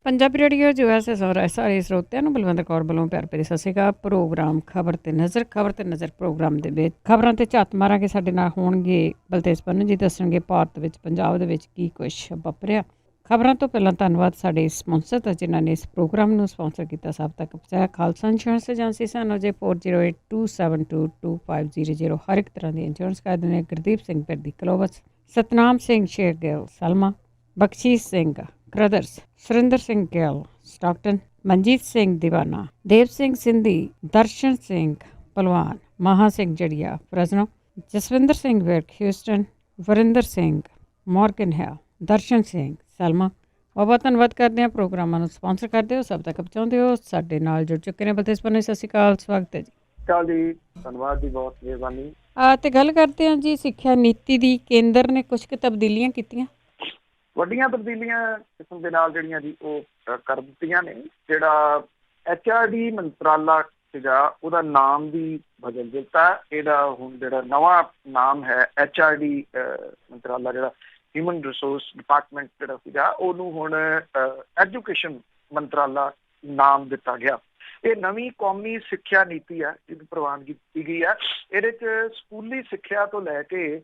Punjabi radio USA ਸਾਰੇ ਸਰੋਤਿਆਂ ਨੂੰ ਬਲਵੰਤ ਕੌਰ ਵੱਲੋਂ ਪਿਆਰ ਭਰੀ ਸਤਿ ਸ਼੍ਰੀ ਅਕਾਲ। ਪ੍ਰੋਗਰਾਮ ਖਬਰ ਤੇ ਨਜ਼ਰ ਪ੍ਰੋਗਰਾਮ ਦੇ ਵਿੱਚ ਖਬਰਾਂ ਤੇ ਝਾਤ ਮਾਰਾਂਗੇ। ਸਾਡੇ ਨਾਲ ਹੋਣਗੇ ਬਲਤੇਜ ਪੰਨੂ ਜੀ, ਦੱਸਣਗੇ ਭਾਰਤ ਵਿੱਚ ਪੰਜਾਬ ਦੇ ਵਿੱਚ ਕੀ ਕੁਛ ਵਾਪਰਿਆ। ਖਬਰਾਂ ਤੋਂ ਪਹਿਲਾਂ ਧੰਨਵਾਦ ਸਾਡੇ ਸਪਾਂਸਰ ਦਾ ਜਿਨ੍ਹਾਂ ਨੇ ਇਸ ਪ੍ਰੋਗਰਾਮ ਨੂੰ ਸਪਾਂਸਰ ਕੀਤਾ, ਸਭ ਤੱਕ ਪਹੁੰਚਾਇਆ। ਖਾਲਸਾ ਇੰਸ਼ੋਰੈਂਸ ਏਜੰਸੀ ਸਾਨੂੰ ਜੇ 4082722500 ਹਰ ਇੱਕ ਤਰ੍ਹਾਂ ਦੀ ਇੰਸ਼ੋਰੈਂਸ ਕਰਦੇ ਨੇ। ਗੁਰਦੀਪ ਸਿੰਘ ਪਿੰਡੀ ਕਲੋਵਸ, ਸਤਨਾਮ ਸਿੰਘ ਸ਼ੇਰਗਿੱਲ ਸਲਮਾ, ਬਖਸ਼ੀਸ਼ ਸਿੰਘ ਕ੍ਰਦਰਸ, ਸੁਰਿੰਦਰ ਸਿੰਘ ਗਿੱਲ ਸਟਾਕਟਨ, ਮਨਜੀਤ ਸਿੰਘ ਦੀਵਾਨਾ, ਦੇਵ ਸਿੰਘ ਸਿੰਧੀ, ਦਰਸ਼ਨ ਸਿੰਘ ਭਲਵਾਨ, ਮਹਾ ਸਿੰਘ ਜੜੀਆ ਫਰਜ਼ਨੋ, ਜਸਵਿੰਦਰ ਸਿੰਘ ਵਿਰਕ ਹਿਊਸਟਨ, ਵਰਿੰਦਰ ਸਿੰਘ ਮੋਰਗਨ ਹਿਲ, ਦਰਸ਼ਨ ਸਿੰਘ ਸਲਮਾ। ਬਹੁਤ ਧੰਨਵਾਦ ਕਰਦੇ ਹਾਂ। ਪ੍ਰੋਗਰਾਮਾਂ ਨੂੰ ਸਪਾਂਸਰ ਕਰਦੇ ਹੋ, ਸਭ ਤੱਕ ਪਹੁੰਚਾਉਂਦੇ ਹੋ। ਸਾਡੇ ਨਾਲ ਜੁੜ ਚੁੱਕੇ ਨੇ ਬਲਤੇਜ ਪੰਨੂ। ਸਤਿ ਸ਼੍ਰੀ ਅਕਾਲ, ਸਵਾਗਤ ਹੈ ਜੀ। ਜੀ ਧੰਨਵਾਦ ਜੀ, ਬਹੁਤ ਮਿਹਰਬਾਨੀ। ਤੇ ਗੱਲ ਕਰਦੇ ਹਾਂ ਜੀ ਸਿੱਖਿਆ ਨੀਤੀ ਦੀ। ਕੇਂਦਰ ਨੇ ਕੁਝ ਕੁ ਤਬਦੀਲੀਆਂ ਕੀਤੀਆਂ, ਵੱਡੀਆਂ ਤਬਦੀਲੀਆਂ ਕਿਸਮ ਦੇ ਨਾਲ ਜਿਹੜੀਆਂ ਜੀ ਉਹ ਕਰ ਦਿੱਤੀਆਂ ਨੇ। ਜਿਹੜਾ HRD ਮੰਤਰਾਲਾ ਸੀਗਾ ਉਹਦਾ ਨਾਮ ਵੀ ਬਦਲ ਦਿੱਤਾ। ਇਹਦਾ ਹੁਣ ਜਿਹੜਾ ਨਵਾਂ ਨਾਮ ਹੈ HRD ਮੰਤਰਾਲਾ, ਜਿਹੜਾ ਹਿਊਮਨ ਰਿਸੋਰਸ ਡਿਪਾਰਟਮੈਂਟ ਜਿਹੜਾ ਸੀਗਾ, ਉਹਨੂੰ ਹੁਣ ਐਜੂਕੇਸ਼ਨ ਮੰਤਰਾਲਾ ਨਾਮ ਦਿੱਤਾ ਗਿਆ। ਇਹ ਨਵੀਂ ਕੌਮੀ ਸਿੱਖਿਆ ਨੀਤੀ ਹੈ ਜਿਹਦੀ ਪ੍ਰਵਾਨਗੀ ਦਿੱਤੀ ਗਈ ਹੈ। ਇਹਦੇ 'ਚ ਸਕੂਲੀ ਸਿੱਖਿਆ ਤੋਂ ਲੈ ਕੇ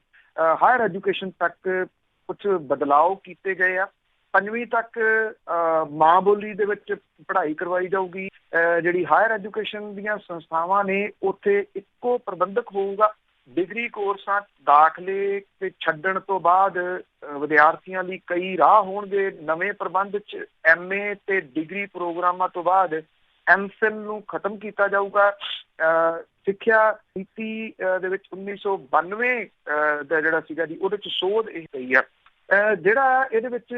ਹਾਇਰ ਐਜੂਕੇਸ਼ਨ ਤੱਕ ਕੁਛ ਬਦਲਾਅ ਕੀਤੇ ਗਏ ਆ। 5ਵੀਂ ਤੱਕ ਮਾਂ ਬੋਲੀ ਦੇ ਵਿੱਚ ਪੜ੍ਹਾਈ ਕਰਵਾਈ ਜਾਊਗੀ। ਜਿਹੜੀ ਹਾਇਰ ਐਜੂਕੇਸ਼ਨ ਦੀਆਂ ਸੰਸਥਾਵਾਂ ਨੇ ਉੱਥੇ ਇੱਕੋ ਪ੍ਰਬੰਧਕ ਹੋਊਗਾ। ਡਿਗਰੀ ਕੋਰਸਾਂ ਦਾਖਲੇ ਤੇ ਛੱਡਣ ਤੋਂ ਬਾਅਦ ਵਿਦਿਆਰਥੀਆਂ ਲਈ ਕਈ ਰਾਹ ਹੋਣਗੇ। ਨਵੇਂ ਪ੍ਰਬੰਧ 'ਚ MA ਤੇ ਡਿਗਰੀ ਪ੍ਰੋਗਰਾਮਾਂ ਤੋਂ ਬਾਅਦ MPhil ਨੂੰ ਖਤਮ ਕੀਤਾ ਜਾਊਗਾ। ਸਿੱਖਿਆ ਨੀਤੀ ਦੇ ਵਿੱਚ 1992 ਦਾ ਜਿਹੜਾ ਸੀਗਾ ਜੀ, ਉਹਦੇ 'ਚ ਸੋਧ ਇਹ ਪਈ ਆ। ਜਿਹੜਾ ਇਹਦੇ ਵਿੱਚ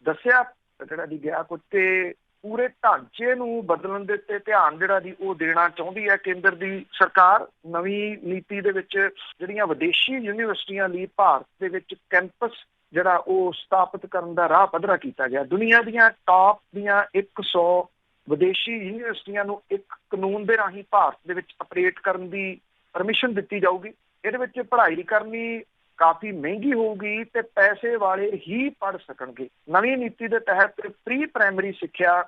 ਦੱਸਿਆ ਜਿਹੜਾ ਜੀ ਗਿਆ ਕੁਝ ਤੇ ਪੂਰੇ ਢਾਂਚੇ ਨੂੰ ਬਦਲਣ ਦੇ ਉੱਤੇ ਧਿਆਨ ਜਿਹੜਾ ਜੀ ਉਹ ਦੇਣਾ ਚਾਹੁੰਦੀ ਹੈ ਕੇਂਦਰ ਦੀ ਸਰਕਾਰ। ਨਵੀਂ ਨੀਤੀ ਦੇ ਵਿੱਚ ਜਿਹੜੀਆਂ ਵਿਦੇਸ਼ੀ ਯੂਨੀਵਰਸਿਟੀਆਂ ਲਈ ਭਾਰਤ ਦੇ ਵਿੱਚ ਕੈਂਪਸ ਜਿਹੜਾ ਉਹ ਸਥਾਪਿਤ ਕਰਨ ਦਾ ਰਾਹ ਪੱਧਰਾ ਕੀਤਾ ਗਿਆ। ਦੁਨੀਆ ਦੀਆਂ ਟਾਪ ਦੀਆਂ 100 ਵਿਦੇਸ਼ੀ ਯੂਨੀਵਰਸਿਟੀਆਂ ਨੂੰ ਇੱਕ ਕਾਨੂੰਨ ਦੇ ਰਾਹੀਂ ਭਾਰਤ ਦੇ ਵਿੱਚ ਆਪਰੇਟ ਕਰਨ ਦੀ ਪਰਮਿਸ਼ਨ ਦਿੱਤੀ ਜਾਊਗੀ। ਇਹਦੇ ਵਿੱਚ ਪੜ੍ਹਾਈ ਕਰਨੀ ਕਾਫੀ ਮਹਿੰਗੀ ਹੋਊਗੀ ਤੇ ਪੈਸੇ ਵਾਲੇ ਹੀ ਪੜ੍ਹ ਸਕਣਗੇ। ਨਵੀਂ ਨੀਤੀ ਦੇ ਤਹਿਤ ਪ੍ਰੀ ਪ੍ਰਾਇਮਰੀ ਸਿੱਖਿਆ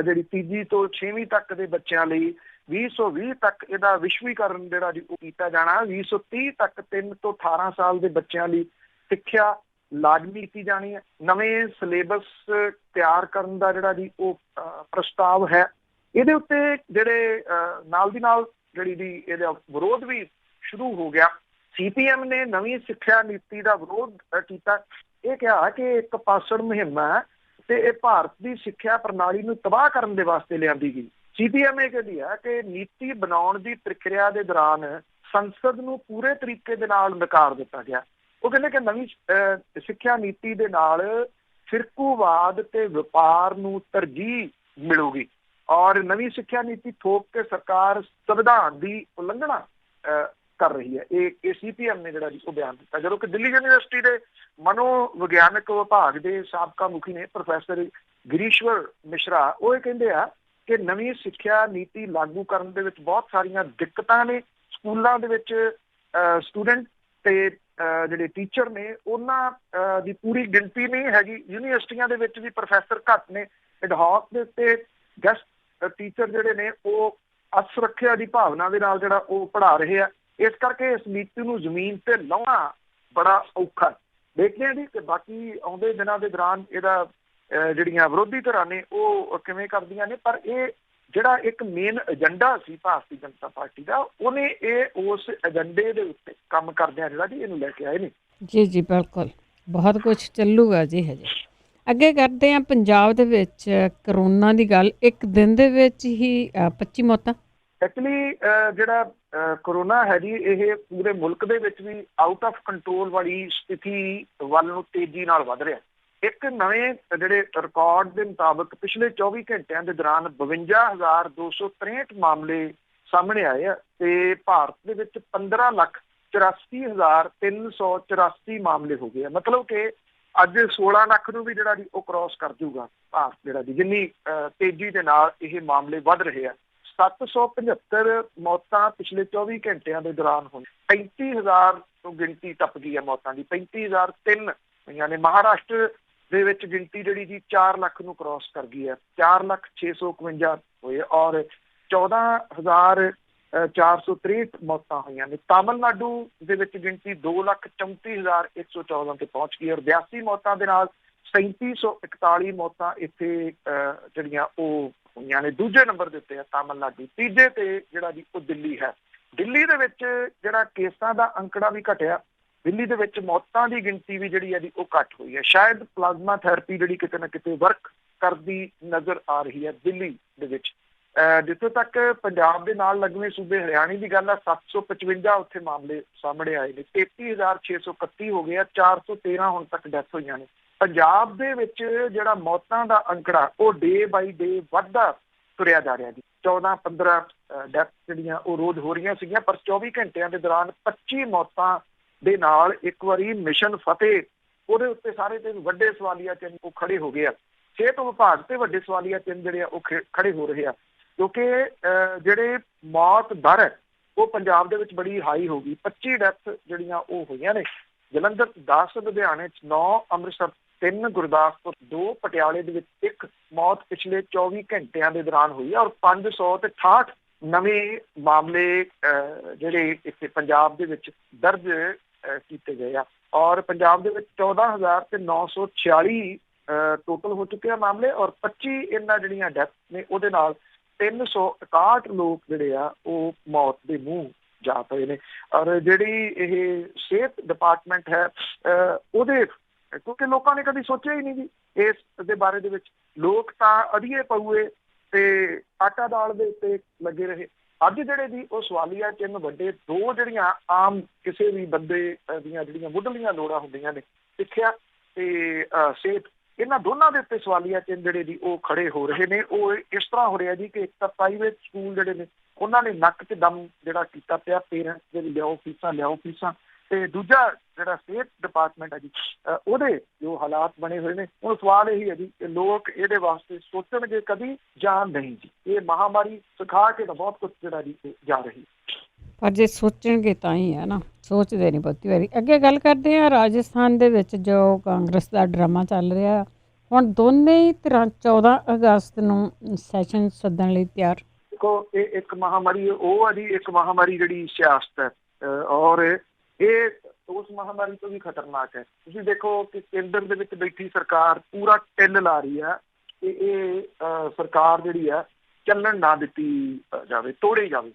ਜਿਹੜੀ 3 ਤੋਂ 6ਵੀਂ ਤੱਕ ਦੇ ਬੱਚਿਆਂ ਲਈ 2020 ਤੱਕ ਇਹਦਾ ਵਿਸ਼ਵੀਕਰਨ ਜਿਹੜਾ ਜੀ ਉਹ ਕੀਤਾ ਜਾਣਾ। 2030 ਤੱਕ 3 ਤੋਂ 18 ਸਾਲ ਦੇ ਬੱਚਿਆਂ ਲਈ ਸਿੱਖਿਆ ਲਾਜ਼ਮੀ ਕੀਤੀ ਜਾਣੀ ਹੈ। ਨਵੇਂ ਸਿਲੇਬਸ ਤਿਆਰ ਕਰਨ ਦਾ ਜਿਹੜਾ ਜੀ ਉਹ ਪ੍ਰਸਤਾਵ ਹੈ। ਇਹਦੇ ਉੱਤੇ ਜਿਹੜੇ ਨਾਲ ਦੀ ਨਾਲ ਜਿਹੜੀ ਜੀ ਇਹਦਾ ਵਿਰੋਧ ਵੀ ਸ਼ੁਰੂ ਹੋ ਗਿਆ। CPM ਨੇ ਨਵੀਂ ਸਿੱਖਿਆ ਨੀਤੀ ਦਾ ਵਿਰੋਧ ਕੀਤਾ। ਇਹ ਕਿਹਾ ਕਿ ਇੱਕ ਪਾਸੜ ਮੁਹਿੰਮ ਹੈ ਤੇ ਇਹ ਭਾਰਤ ਦੀ ਸਿੱਖਿਆ ਪ੍ਰਣਾਲੀ ਨੂੰ ਤਬਾਹ ਕਰਨ ਦੇ ਵਾਸਤੇ ਲਿਆਂਦੀ ਗਈ। CPM ਇਹ ਕਹਿੰਦੀ ਹੈ ਕਿ ਨੀਤੀ ਬਣਾਉਣ ਦੀ ਪ੍ਰਕਿਰਿਆ ਦੇ ਦੌਰਾਨ ਸੰਸਦ ਨੂੰ ਪੂਰੇ ਤਰੀਕੇ ਦੇ ਨਾਲ ਨਕਾਰ ਦਿੱਤਾ ਗਿਆ। ਉਹ ਕਹਿੰਦੇ ਕਿ ਨਵੀਂ ਸਿੱਖਿਆ ਨੀਤੀ ਦੇ ਨਾਲ ਫਿਰਕੂਵਾਦ ਤੇ ਵਪਾਰ ਨੂੰ ਤਰਜੀਹ ਮਿਲੂਗੀ ਔਰ ਨਵੀਂ ਸਿੱਖਿਆ ਨੀਤੀ ਥੋਪ ਕੇ ਸਰਕਾਰ ਸੰਵਿਧਾਨ ਦੀ ਉਲੰਘਣਾ ਕਰ ਰਹੀ ਹੈ। ਇਹ CPM ਨੇ ਜਿਹੜਾ ਜੀ ਉਹ ਬਿਆਨ ਦਿੱਤਾ। ਜਦੋਂ ਕਿ ਦਿੱਲੀ ਯੂਨੀਵਰਸਿਟੀ ਦੇ ਮਨੋਵਿਗਿਆਨਕ ਵਿਭਾਗ ਦੇ ਸਾਬਕਾ ਮੁਖੀ ਨੇ ਪ੍ਰੋਫੈਸਰ ਗਿਰੀਸ਼ਵਰ ਮਿਸ਼ਰਾ, ਉਹ ਇਹ ਕਹਿੰਦੇ ਆ ਕਿ ਨਵੀਂ ਸਿੱਖਿਆ ਨੀਤੀ ਲਾਗੂ ਕਰਨ ਦੇ ਵਿੱਚ ਬਹੁਤ ਸਾਰੀਆਂ ਦਿੱਕਤਾਂ ਨੇ। ਸਕੂਲਾਂ ਦੇ ਵਿੱਚ ਸਟੂਡੈਂਟ ਤੇ ਜਿਹੜੇ ਟੀਚਰ ਨੇ ਉਹਨਾਂ ਦੀ ਪੂਰੀ ਗਿਣਤੀ ਨਹੀਂ ਹੈਗੀ। ਯੂਨੀਵਰਸਿਟੀਆਂ ਦੇ ਵਿੱਚ ਵੀ ਪ੍ਰੋਫੈਸਰ ਘੱਟ ਨੇ। ਐਡਹੌਕ ਦੇ ਉੱਤੇ ਗੈਸਟ ਟੀਚਰ ਜਿਹੜੇ ਨੇ ਉਹ ਅਸੁਰੱਖਿਆ ਦੀ ਭਾਵਨਾ ਦੇ ਨਾਲ ਜਿਹੜਾ ਉਹ ਪੜ੍ਹਾ ਰਹੇ ਆ। ਇਸ ਕਰਕੇ ਇਸ ਨੀਤੀ ਨੂੰ ਜ਼ਮੀਨ ਤੇ ਲਾਉਣਾ ਬੜਾ ਔਖਾ। ਦੇਖਦੇ ਹਾਂ ਜੀ ਕਿ ਬਾਕੀ ਆਉਂਦੇ ਦਿਨਾਂ ਦੇ ਦੌਰਾਨ ਇਹਦਾ ਜਿਹੜੀਆਂ ਵਿਰੋਧੀ ਧਿਰਾਂ ਨੇ ਉਹ ਕਿਵੇਂ ਕਰਦੀਆਂ ਨੇ। ਪਰ ਇਹ ਜਿਹੜਾ ਇੱਕ ਮੇਨ ਏਜੰਡਾ ਸੀ ਭਾਰਤੀ ਜਨਤਾ ਪਾਰਟੀ ਦਾ, ਉਹਨੇ ਇਹ ਉਸ ਏਜੰਡੇ ਦੇ ਉੱਤੇ ਕੰਮ ਕਰਦਿਆਂ ਜਿਹੜਾ ਜੀ ਇਹਨੂੰ ਲੈ ਕੇ ਆਏ ਨੇ। ਜੀ ਬਿਲਕੁਲ, ਬਹੁਤ ਕੁਛ ਚੱਲੂਗਾ ਜੀ ਹਜੇ। ਅੱਗੇ ਕਰਦੇ ਹਾਂ ਪੰਜਾਬ ਦੇ ਵਿੱਚ ਕਰੋਨਾ ਦੀ ਗੱਲ। ਇੱਕ ਦਿਨ ਦੇ ਵਿੱਚ ਹੀ 25 ਮੌਤਾਂ। ਐਕਚੁਅਲੀ ਜਿਹੜਾ ਕਰੋਨਾ ਹੈ ਜੀ ਇਹ ਪੂਰੇ ਮੁਲਕ ਦੇ ਵਿੱਚ ਵੀ ਆਊਟ ਆਫ ਕੰਟਰੋਲ ਵਾਲੀ ਸਥਿਤੀ ਵੱਲ ਨੂੰ ਤੇਜ਼ੀ ਨਾਲ ਵੱਧ ਰਿਹਾ। ਇੱਕ ਨਵੇਂ ਜਿਹੜੇ ਰਿਕਾਰਡ ਦੇ ਮੁਤਾਬਕ ਪਿਛਲੇ 24 ਘੰਟਿਆਂ ਦੇ ਦੌਰਾਨ 52,263 ਮਾਮਲੇ ਸਾਹਮਣੇ ਆਏ ਆ ਤੇ ਭਾਰਤ ਦੇ ਵਿੱਚ 15,84,384 ਮਾਮਲੇ ਹੋ ਗਏ ਆ। ਮਤਲਬ ਕਿ ਅੱਜ 16 ਲੱਖ ਨੂੰ ਵੀ ਜਿਹੜਾ ਜੀ ਉਹ ਕ੍ਰੋਸ ਕਰ ਜੂਗਾ ਭਾਰਤ ਜਿਹੜਾ ਜੀ, ਜਿੰਨੀ ਤੇਜ਼ੀ ਦੇ ਨਾਲ ਇਹ ਮਾਮਲੇ ਵੱਧ ਰਹੇ ਆ। 775 ਮੌਤਾਂ ਪਿਛਲੇ 24 ਘੰਟਿਆਂ ਦੇ ਦੌਰਾਨ ਹੋਈ। 35,000 ਤੋਂ ਗਿਣਤੀ ਟੱਪ ਗਈ ਹੈ ਮੌਤਾਂ ਦੀ। 35,003 ਹੋਈਆਂ ਨੇ। ਮਹਾਰਾਸ਼ਟਰ ਦੇ ਵਿੱਚ ਗਿਣਤੀ ਜਿਹੜੀ ਜੀ 4 ਲੱਖ ਨੂੰ ਕ੍ਰਾਸ ਕਰ ਗਈ ਹੈ। 4,06,51 ਹੋਏ ਔਰ 14,463 ਮੌਤਾਂ ਹੋਈਆਂ ਨੇ। ਤਾਮਿਲਨਾਡੂ ਦੇ ਵਿੱਚ ਗਿਣਤੀ 2,34,114 ਤੇ ਪਹੁੰਚ ਗਈ ਔਰ 82 ਮੌਤਾਂ ਦੇ ਨਾਲ 3741 ਮੌਤਾਂ ਇੱਥੇ ਜਿਹੜੀਆਂ ਉਹ ਹੋਈਆਂ ਨੇ। ਦੂਜੇ ਨੰਬਰ ਦੇ ਉੱਤੇ ਹੈ ਤਾਮਿਲਨਾਡੂ। ਤੀਜੇ ਤੇ ਜਿਹੜਾ ਜੀ ਉਹ ਦਿੱਲੀ ਹੈ। ਦਿੱਲੀ ਦੇ ਵਿੱਚ ਜਿਹੜਾ ਕੇਸਾਂ ਦਾ ਅੰਕੜਾ ਵੀ ਘਟਿਆ। ਦਿੱਲੀ ਦੇ ਵਿੱਚ ਮੌਤਾਂ ਦੀ ਗਿਣਤੀ ਵੀ ਜਿਹੜੀ ਹੈ ਜੀ ਉਹ ਘੱਟ ਹੋਈ ਹੈ। ਸ਼ਾਇਦ ਪਲਾਜ਼ਮਾ ਥੈਰੇਪੀ ਜਿਹੜੀ ਕਿਤੇ ਨਾ ਕਿਤੇ ਵਰਕ ਕਰਦੀ ਨਜ਼ਰ ਆ ਰਹੀ ਹੈ ਦਿੱਲੀ ਦੇ ਵਿੱਚ। ਜਿੱਥੇ ਤੱਕ ਪੰਜਾਬ ਦੇ ਨਾਲ ਲੱਗਵੇਂ ਸੂਬੇ ਹਰਿਆਣੇ ਦੀ ਗੱਲ ਹੈ, 755 ਉੱਥੇ ਮਾਮਲੇ ਸਾਹਮਣੇ ਆਏ ਨੇ। 33,631 ਹੋ ਗਏ ਆ। 413 ਹੁਣ ਤੱਕ ਡੈਥ ਹੋਈਆਂ ਨੇ। ਪੰਜਾਬ ਦੇ ਵਿੱਚ ਜਿਹੜਾ ਮੌਤਾਂ ਦਾ ਅੰਕੜਾ ਉਹ ਡੇ ਬਾਈ ਡੇ ਵੱਧਦਾ ਤੁਰਿਆ ਜਾ ਰਿਹਾ ਜੀ। 14-15 ਡੈਥ ਜਿਹੜੀਆਂ ਉਹ ਰੋਜ਼ ਹੋ ਰਹੀਆਂ ਸੀਗੀਆਂ, ਪਰ 24 ਘੰਟਿਆਂ ਦੇ ਦੌਰਾਨ 25 ਮੌਤਾਂ ਦੇ ਨਾਲ ਇੱਕ ਵਾਰੀ ਮਿਸ਼ਨ ਫਤਿਹ ਉਹਦੇ ਉੱਤੇ ਸਾਰੇ ਤੇ ਵੱਡੇ ਸਵਾਲੀਆ ਚਿੰਨ੍ਹ ਉਹ ਖੜੇ ਹੋ ਗਏ ਆ। ਸਿਹਤ ਵਿਭਾਗ ਤੇ ਵੱਡੇ ਸਵਾਲੀਆ ਚਿੰਨ੍ਹ ਜਿਹੜੇ ਆ ਉਹ ਖੜੇ ਹੋ ਰਹੇ ਆ, ਕਿਉਂਕਿ ਜਿਹੜੇ ਮੌਤ ਦਰ ਹੈ ਉਹ ਪੰਜਾਬ ਦੇ ਵਿੱਚ ਬੜੀ ਹਾਈ ਹੋ ਗਈ। 25 ਡੈਥ ਜਿਹੜੀਆਂ ਉਹ ਹੋਈਆਂ ਨੇ। ਜਲੰਧਰ 10, ਲੁਧਿਆਣੇ 'ਚ 9, ਅੰਮ੍ਰਿਤਸਰ 3, ਗੁਰਦਾਸਪੁਰ 2, ਪਟਿਆਲੇ ਦੇ ਵਿੱਚ 1 ਮੌਤ ਪਿਛਲੇ 24 ਘੰਟਿਆਂ ਦੇ ਦੌਰਾਨ ਹੋਈ ਹੈ ਔਰ 568 ਨਵੇਂ ਮਾਮਲੇ ਜਿਹੜੇ ਇੱਥੇ ਪੰਜਾਬ ਦੇ ਵਿੱਚ ਦਰਜ ਕੀਤੇ ਗਏ ਆ ਔਰ ਪੰਜਾਬ ਦੇ ਵਿੱਚ 14,946 ਟੋਟਲ ਹੋ ਚੁੱਕੇ ਆ ਮਾਮਲੇ ਔਰ 25 ਇਹਨਾਂ ਜਿਹੜੀਆਂ ਡੈਥ ਨੇ ਉਹਦੇ ਨਾਲ 361 ਲੋਕ ਜਿਹੜੇ ਆ ਉਹ ਮੌਤ ਦੇ ਮੂੰਹ ਜਾ ਪਏ ਨੇ। ਔਰ ਜਿਹੜੀ ਇਹ ਸਿਹਤ ਡਿਪਾਰਟਮੈਂਟ ਹੈ ਉਹਦੇ, ਕਿਉਂਕਿ ਲੋਕਾਂ ਨੇ ਕਦੀ ਸੋਚਿਆ ਹੀ ਨਹੀਂ ਜੀ ਇਸ ਦੇ ਬਾਰੇ ਦੇ ਵਿੱਚ। ਲੋਕ ਤਾਂ ਅਧੀਏ ਪਊਏ ਤੇ ਆਟਾ ਦਾਲ ਦੇ ਉੱਤੇ ਲੱਗੇ ਰਹੇ। ਅੱਜ ਜਿਹੜੇ ਜੀ ਉਹ ਸਵਾਲੀਆ ਚਿੰਨ੍ਹ ਵੱਡੇ ਦੋ ਜਿਹੜੀਆਂ ਆਮ ਕਿਸੇ ਵੀ ਬੰਦੇ ਦੀਆਂ ਜਿਹੜੀਆਂ ਮੁੱਢਲੀਆਂ ਲੋੜਾਂ ਹੁੰਦੀਆਂ ਨੇ, ਸਿੱਖਿਆ ਤੇ ਸਿਹਤ, ਇਹਨਾਂ ਦੋਨਾਂ ਦੇ ਉੱਤੇ ਸਵਾਲੀਆ ਚਿੰਨ੍ਹ ਜਿਹੜੇ ਜੀ ਉਹ ਖੜੇ ਹੋ ਰਹੇ ਨੇ। ਉਹ ਇਸ ਤਰ੍ਹਾਂ ਹੋ ਰਿਹਾ ਜੀ ਕਿ ਇੱਕ ਤਾਂ ਪ੍ਰਾਈਵੇਟ ਸਕੂਲ ਜਿਹੜੇ ਨੇ ਉਹਨਾਂ ਨੇ ਨੱਕ 'ਚ ਦਮ ਜਿਹੜਾ ਕੀਤਾ ਪਿਆ, ਪੇਰੈਂਟਸ ਦੇ ਲਿਆਓ ਫੀਸਾਂ, ਤੇ ਦੂਜਾ ਜਿਹੜਾ ਸਿਹਤ ਡਿਪਾਰਟਮੈਂਟ ਹੈ ਜੀ ਉਹਦੇ ਜੋ ਹਾਲਾਤ ਬਣੇ ਹੋਏ ਨੇ। ਹੁਣ ਸਵਾਲ ਇਹੀ ਹੈ ਜੀ ਕਿ ਲੋਕ ਇਹਦੇ ਵਾਸਤੇ ਸੋਚਣਗੇ ਕਦੀ ਜਾਂ ਨਹੀਂ ਜੀ। ਇਹ ਮਹਾਮਾਰੀ ਸਿਖਾ ਕੇ ਤਾਂ ਬਹੁਤ ਕੁਝ ਜਿਹੜਾ ਜੀ ਜਾ ਰਹੀ। ਪਰ ਜੇ ਸੋਚਣਗੇ ਤਾਂ ਹੀ ਹੈ ਨਾ, ਸੋਚਦੇ ਨਹੀਂ ਬਹੁਤੀ ਵਾਰੀ। ਅੱਗੇ ਗੱਲ ਕਰਦੇ ਹਾਂ ਰਾਜਸਥਾਨ ਦੇ ਵਿੱਚ ਜੋ ਕਾਂਗਰਸ ਦਾ ਡਰਾਮਾ ਚੱਲ ਰਿਹਾ। ਹੁਣ ਦੋਨੇ ਹੀ ਧਿਰਾਂ 14 ਅਗਸਤ ਨੂੰ ਸੈਸ਼ਨ ਸੱਦਣ ਲਈ ਤਿਆਰ। ਦੇਖੋ ਇਹ ਇੱਕ ਮਹਾਮਾਰੀ ਉਹ ਹੈ ਜੀ, ਇੱਕ ਮਹਾਮਾਰੀ ਜਿਹੜੀ ਸਿਆਸਤ ਹੈ ਔਰ ਇਹ ਉਸ ਮਹਾਮਾਰੀ ਤੋਂ ਵੀ ਖਤਰਨਾਕ ਹੈ। ਤੁਸੀਂ ਦੇਖੋ ਕਿ ਕੇਂਦਰ ਦੇ ਵਿੱਚ ਬੈਠੀ ਸਰਕਾਰ ਪੂਰਾ ਟਿੱਲ ਲਾ ਰਹੀ ਹੈ ਕਿ ਇਹ ਸਰਕਾਰ ਜਿਹੜੀ ਹੈ ਚੱਲਣ ਨਾ ਦਿੱਤੀ ਜਾਵੇ, ਤੋੜੀ ਜਾਵੇ,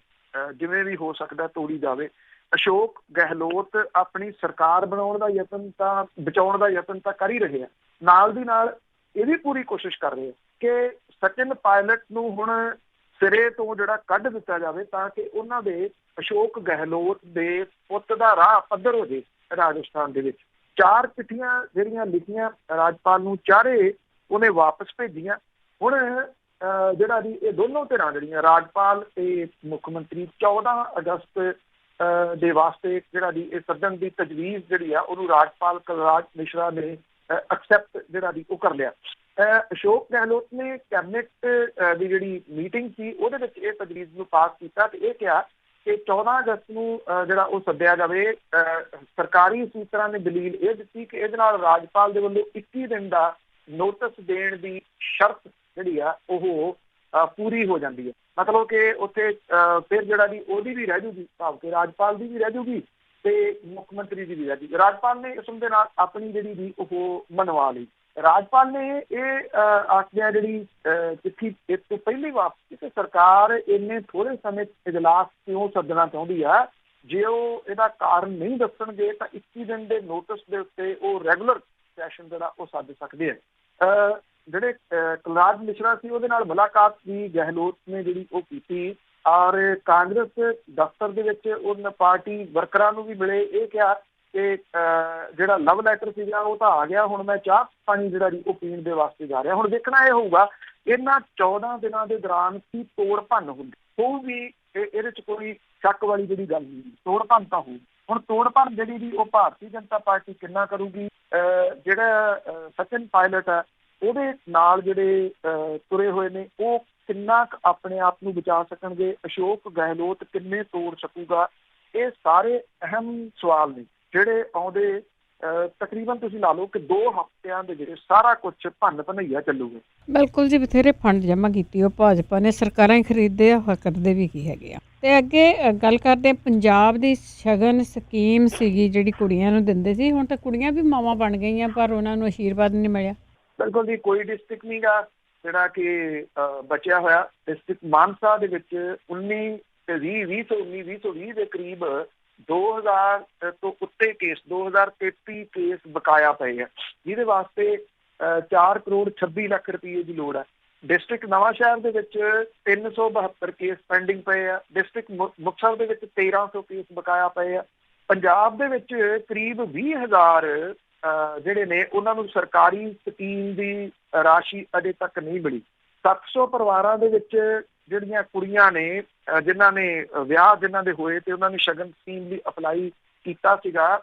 ਜਿਵੇਂ ਵੀ ਹੋ ਸਕਦਾ ਤੋੜੀ ਜਾਵੇ। ਅਸ਼ੋਕ ਗਹਿਲੋਤ ਆਪਣੀ ਸਰਕਾਰ ਬਣਾਉਣ ਦਾ ਯਤਨ ਤਾਂ, ਬਚਾਉਣ ਦਾ ਯਤਨ ਤਾਂ ਕਰ ਹੀ ਰਹੇ ਆ, ਨਾਲ ਦੀ ਨਾਲ ਇਹ ਵੀ ਪੂਰੀ ਕੋਸ਼ਿਸ਼ ਕਰ ਰਹੇ ਆ ਕਿ ਸਚਿਨ ਪਾਇਲਟ ਨੂੰ ਹੁਣ ਸਿਰੇ ਤੋਂ ਜਿਹੜਾ ਕੱਢ ਦਿੱਤਾ ਜਾਵੇ ਤਾਂ ਕਿ ਉਹਨਾਂ ਦੇ ਅਸ਼ੋਕ ਗਹਿਲੋਤ ਦੇ ਪੁੱਤ ਦਾ ਰਾਹ ਪੱਧਰ ਹੋ ਜੇ। ਰਾਜਸਥਾਨ ਦੇ ਵਿੱਚ 4 ਚਿੱਠੀਆਂ ਜਿਹੜੀਆਂ ਲਿਖੀਆਂ ਰਾਜਪਾਲ ਨੂੰ, ਚਾਰੇ ਉਹਨੇ ਵਾਪਸ ਭੇਜੀਆਂ। ਹੁਣ ਜਿਹੜਾ ਜੀ ਇਹ ਦੋਨੋਂ ਧਿਰਾਂ ਜਿਹੜੀਆਂ ਰਾਜਪਾਲ ਤੇ ਮੁੱਖ ਮੰਤਰੀ 14 ਅਗਸਤ ਦੇ ਵਾਸਤੇ ਜਿਹੜਾ ਜੀ ਇਹ ਸੱਦਣ ਦੀ ਤਜਵੀਜ਼ ਜਿਹੜੀ ਆ ਉਹਨੂੰ ਰਾਜਪਾਲ ਕਲਰਾਜ ਮਿਸ਼ਰਾ ਨੇ ਐਕਸੈਪਟ ਜਿਹੜਾ ਜੀ ਉਹ ਕਰ ਲਿਆ। ਅਸ਼ੋਕ ਗਹਿਲੋਤ ਨੇ ਕੈਬਨਿਟ ਦੀ ਜਿਹੜੀ ਮੀਟਿੰਗ ਸੀ ਉਹਦੇ ਵਿੱਚ ਇਹ ਤਜਵੀਜ਼ ਨੂੰ ਪਾਸ ਕੀਤਾ ਤੇ ਇਹ ਕਿਹਾ ਕਿ 14 ਅਗਸਤ ਨੂੰ ਜਿਹੜਾ ਉਹ ਸੱਦਿਆ ਜਾਵੇ। ਸਰਕਾਰੀ ਸੂਤਰਾਂ ਨੇ ਦਲੀਲ ਇਹ ਦਿੱਤੀ ਕਿ ਇਹਦੇ ਨਾਲ ਰਾਜਪਾਲ ਦੇ ਵੱਲੋਂ 21 ਦਿਨ ਦਾ ਨੋਟਿਸ ਦੇਣ ਦੀ ਸ਼ਰਤ ਜਿਹੜੀ ਆ ਉਹ ਪੂਰੀ ਹੋ ਜਾਂਦੀ ਹੈ। ਮਤਲਬ ਕਿ ਉੱਥੇ ਫਿਰ ਜਿਹੜਾ ਜੀ ਉਹਦੀ ਵੀ ਰਹਿ ਜੂਗੀ, ਭਾਵ ਕਿ ਰਾਜਪਾਲ ਦੀ ਵੀ ਰਹਿ ਜੂਗੀ ਤੇ ਮੁੱਖ ਮੰਤਰੀ ਦੀ ਵੀ ਰਹਿ ਜੂਗੀ। ਰਾਜਪਾਲ ਨੇ ਇਸ ਦੇ ਨਾਲ ਆਪਣੀ ਜਿਹੜੀ ਵੀ ਉਹ ਮਨਵਾ ਲਈ। ਰਾਜਪਾਲ ਨੇ ਇਹ ਆਖਿਆ ਜਿਹੜੀ ਚਿੱਠੀ ਇਸ ਤੋਂ ਪਹਿਲੀ ਵਾਪਸ ਕਿ ਸਰਕਾਰ ਇੰਨੇ ਥੋੜ੍ਹੇ ਸਮੇਂ ਇਜਲਾਸ ਕਿਉਂ ਸੱਦਣਾ ਚਾਹੁੰਦੀ ਆ। ਜੇ ਉਹ ਇਹਦਾ ਕਾਰਨ ਨਹੀਂ ਦੱਸਣਗੇ ਤਾਂ 21 ਦਿਨ ਦੇ ਨੋਟਿਸ ਦੇ ਉੱਤੇ ਉਹ ਰੈਗੂਲਰ ਸੈਸ਼ਨ ਜਿਹੜਾ ਉਹ ਸੱਦ ਸਕਦੇ ਆ। ਜਿਹੜੇ ਕਲਰਾਜ ਮਿਸ਼ਰਾ ਸੀ ਉਹਦੇ ਨਾਲ ਮੁਲਾਕਾਤ ਵੀ ਗਹਿਲੋਤ ਨੇ ਜਿਹੜੀ ਉਹ ਕੀਤੀ ਔਰ ਕਾਂਗਰਸ ਦਫ਼ਤਰ ਦੇ ਵਿੱਚ ਉਹਨਾਂ ਪਾਰਟੀ ਵਰਕਰਾਂ ਨੂੰ ਵੀ ਮਿਲੇ। ਇਹ ਕਿਹਾ ਕਿ ਜਿਹੜਾ ਲਵ ਲੈਟਰ ਸੀਗਾ ਉਹ ਤਾਂ ਆ ਗਿਆ, ਹੁਣ ਮੈਂ ਚਾਹ ਪਾਣੀ ਜਿਹੜਾ ਜੀ ਉਹ ਪੀਣ ਦੇ ਵਾਸਤੇ ਜਾ ਰਿਹਾ। ਹੁਣ ਦੇਖਣਾ ਇਹ ਹੋਊਗਾ ਇਹਨਾਂ 14 ਦਿਨਾਂ ਦੇ ਦੌਰਾਨ ਕੀ ਤੋੜ ਭੰਨ ਹੋਊਗੀ। ਇਹਦੇ 'ਚ ਕੋਈ ਸ਼ੱਕ ਵਾਲੀ ਜਿਹੜੀ ਗੱਲ ਨਹੀਂ, ਤੋੜ ਭੰਨ ਤਾਂ ਹੋਊ। ਹੁਣ ਤੋੜ ਭੰਨ ਜਿਹੜੀ ਜੀ ਉਹ ਭਾਰਤੀ ਜਨਤਾ ਪਾਰਟੀ ਕਿੰਨਾ ਕਰੂਗੀ। ਜਿਹੜਾ ਸਚਿਨ ਪਾਇਲਟ ਹੈ ਉਹਦੇ ਨਾਲ ਜਿਹੜੇ ਤੁਰੇ ਹੋਏ ਨੇ ਉਹ ਕਿੰਨਾ ਆਪਣੇ ਆਪ ਨੂੰ ਬਚਾ ਸਕਣਗੇ। ਅਸ਼ੋਕ ਗਹਿਲੋਤ ਕਿੰਨੇ ਤੋੜ ਸਕੂਗਾ। ਇਹ ਸਾਰੇ ਅਹਿਮ ਸਵਾਲ ਨੇ ਜਿਹੜੇ ਆਉਂਦੇ ਤਕਰੀਬਨ ਤੁਸੀਂ ਲਾ ਲਓ ਕਿ 2 ਹਫ਼ਤਿਆਂ ਦੇ ਜਿਹੜੇ ਸਾਰਾ ਕੁਝ ਭੰਨ ਭੰਨਈਆ ਚੱਲੂਗਾ। ਬਿਲਕੁਲ ਜੀ, ਬਥੇਰੇ ਫੰਡ ਜਮ੍ਹਾਂ ਕੀਤੀ ਉਹ ਭਾਜਪਾ ਨੇ, ਸਰਕਾਰਾਂ ਹੀ ਖਰੀਦਦੇ ਆ, ਕਰਦੇ ਵੀ ਕੀ ਹੈਗੇ ਆ। ਤੇ ਅੱਗੇ ਗੱਲ ਕਰਦੇ ਹਾਂ, ਪੰਜਾਬ ਦੀ ਸ਼ਗਨ ਸਕੀਮ ਸੀਗੀ ਜਿਹੜੀ ਕੁੜੀਆਂ ਨੂੰ ਦਿੰਦੇ ਸੀ, ਹੁਣ ਤਾਂ ਕੁੜੀਆਂ ਵੀ ਮਾਵਾਂ ਬਣ ਗਈਆਂ ਪਰ ਉਹਨਾਂ ਨੂੰ ਆਸ਼ੀਰਵਾਦ ਨਹੀਂ ਮਿਲਿਆ। ਬਿਲਕੁਲ ਜੀ, ਕੋਈ ਡਿਸਟ੍ਰਿਕਟ ਨਹੀਂ ਗਾ ਜਿਹੜਾ ਕਿ ਬਚਿਆ ਹੋਇਆ। ਡਿਸਟ੍ਰਿਕਟ ਮਾਨਸਾ ਦੇ ਵਿੱਚ 2019 ਦੇ ਕਰੀਬ 2000 ਤੋਂ ਉੱਤੇ ਕੇਸ, 2033 ਕੇਸ ਬਕਾਇਆ ਪਏ ਆ, ਜਿਹਦੇ ਵਾਸਤੇ 4 ਕਰੋੜ 26 ਲੱਖ ਰੁਪਏ ਦੀ ਲੋੜ ਹੈ। ਡਿਸਟ੍ਰਿਕਟ ਨਵਾਂ ਸ਼ਹਿਰ ਦੇ ਵਿੱਚ 372 ਕੇਸ ਪੈਂਡਿੰਗ ਪਏ ਆ। ਡਿਸਟ੍ਰਿਕਟ ਮੁਕਤਸਰ ਦੇ ਵਿੱਚ 1300 ਕੇਸ ਬਕਾਇਆ ਪਏ ਆ। ਪੰਜਾਬ ਦੇ ਵਿੱਚ ਕਰੀਬ 20,000 ਜਿਹੜੇ ਨੇ ਉਹਨਾਂ ਨੂੰ ਸਰਕਾਰੀ ਸਕੀਮ ਦੀ ਰਾਸ਼ੀ ਅਜੇ ਤੱਕ ਨਹੀਂ ਮਿਲੀ। 700 ਪਰਿਵਾਰਾਂ ਦੇ ਵਿੱਚ ਜਿਹੜੀਆਂ ਕੁੜੀਆਂ ਨੇ ਜਿਨ੍ਹਾਂ ਨੇ ਵਿਆਹ ਜਿਨ੍ਹਾਂ ਦੇ ਹੋਏ ਤੇ ਉਹਨਾਂ ਨੇ ਸ਼ਗਨ ਸਕੀਮ ਲਈ ਅਪਲਾਈ ਕੀਤਾ ਸੀਗਾ,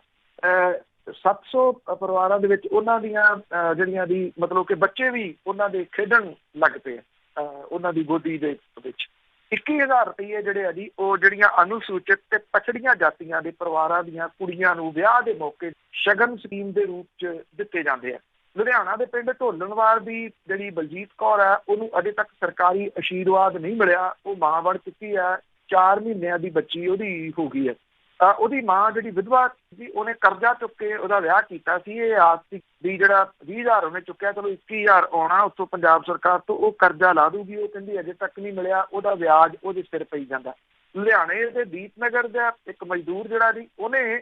700 ਪਰਿਵਾਰਾਂ ਦੇ ਵਿੱਚ ਉਹਨਾਂ ਦੀਆਂ ਜਿਹੜੀਆਂ ਦੀ ਮਤਲਬ ਕਿ ਬੱਚੇ ਵੀ ਉਹਨਾਂ ਦੇ ਖੇਡਣ ਲੱਗ ਪਏ ਉਹਨਾਂ ਦੀ ਗੋਦੀ ਦੇ ਵਿੱਚ। 21,000 ਰੁਪਏ ਜਿਹੜੇ ਆ ਜੀ ਉਹ ਜਿਹੜੀਆਂ ਅਨੁਸੂਚਿਤ ਤੇ ਪਛੜੀਆਂ ਜਾਤੀਆਂ ਦੇ ਪਰਿਵਾਰਾਂ ਦੀਆਂ ਕੁੜੀਆਂ ਨੂੰ ਵਿਆਹ ਦੇ ਮੌਕੇ ਸ਼ਗਨ ਸਕੀਮ ਦੇ ਰੂਪ 'ਚ ਦਿੱਤੇ ਜਾਂਦੇ ਆ। ਲੁਧਿਆਣਾ ਦੇ ਪਿੰਡ ਢੋਲਣਵਾਲ ਦੀ ਜਿਹੜੀ ਬਲਜੀਤ ਕੌਰ ਹੈ, ਉਹਨੂੰ ਅਜੇ ਤੱਕ ਸਰਕਾਰੀ ਆਸ਼ੀਰਵਾਦ ਨਹੀਂ ਮਿਲਿਆ। ਉਹ ਮਾਂ ਬਣ ਚੁੱਕੀ ਹੈ, 4 ਮਹੀਨਿਆਂ ਦੀ ਬੱਚੀ ਉਹਦੀ ਹੋ ਗਈ ਹੈ। ਉਹਦੀ ਮਾਂ ਜਿਹੜੀ ਵਿਧਵਾ ਸੀ, ਉਹਨੇ ਕਰਜ਼ਾ ਚੁੱਕ ਕੇ ਉਹਦਾ ਵਿਆਹ ਕੀਤਾ ਸੀ। ਇਹ ਆਸ ਸੀ ਵੀ ਜਿਹੜਾ 20,000 ਉਹਨੇ ਚੁੱਕਿਆ, ਚਲੋ 21,000 ਆਉਣਾ ਉੱਥੋਂ ਪੰਜਾਬ ਸਰਕਾਰ ਤੋਂ, ਉਹ ਕਰਜ਼ਾ ਲਾ ਦੂਗੀ। ਉਹ ਕਹਿੰਦੀ ਅਜੇ ਤੱਕ ਨਹੀਂ ਮਿਲਿਆ, ਉਹਦਾ ਵਿਆਜ ਉਹਦੇ ਸਿਰ ਪਈ ਜਾਂਦਾ। ਲੁਧਿਆਣੇ ਦੇ ਦੀਪਨਗਰ ਦਾ ਇੱਕ ਮਜ਼ਦੂਰ ਜਿਹੜਾ ਜੀ, ਉਹਨੇ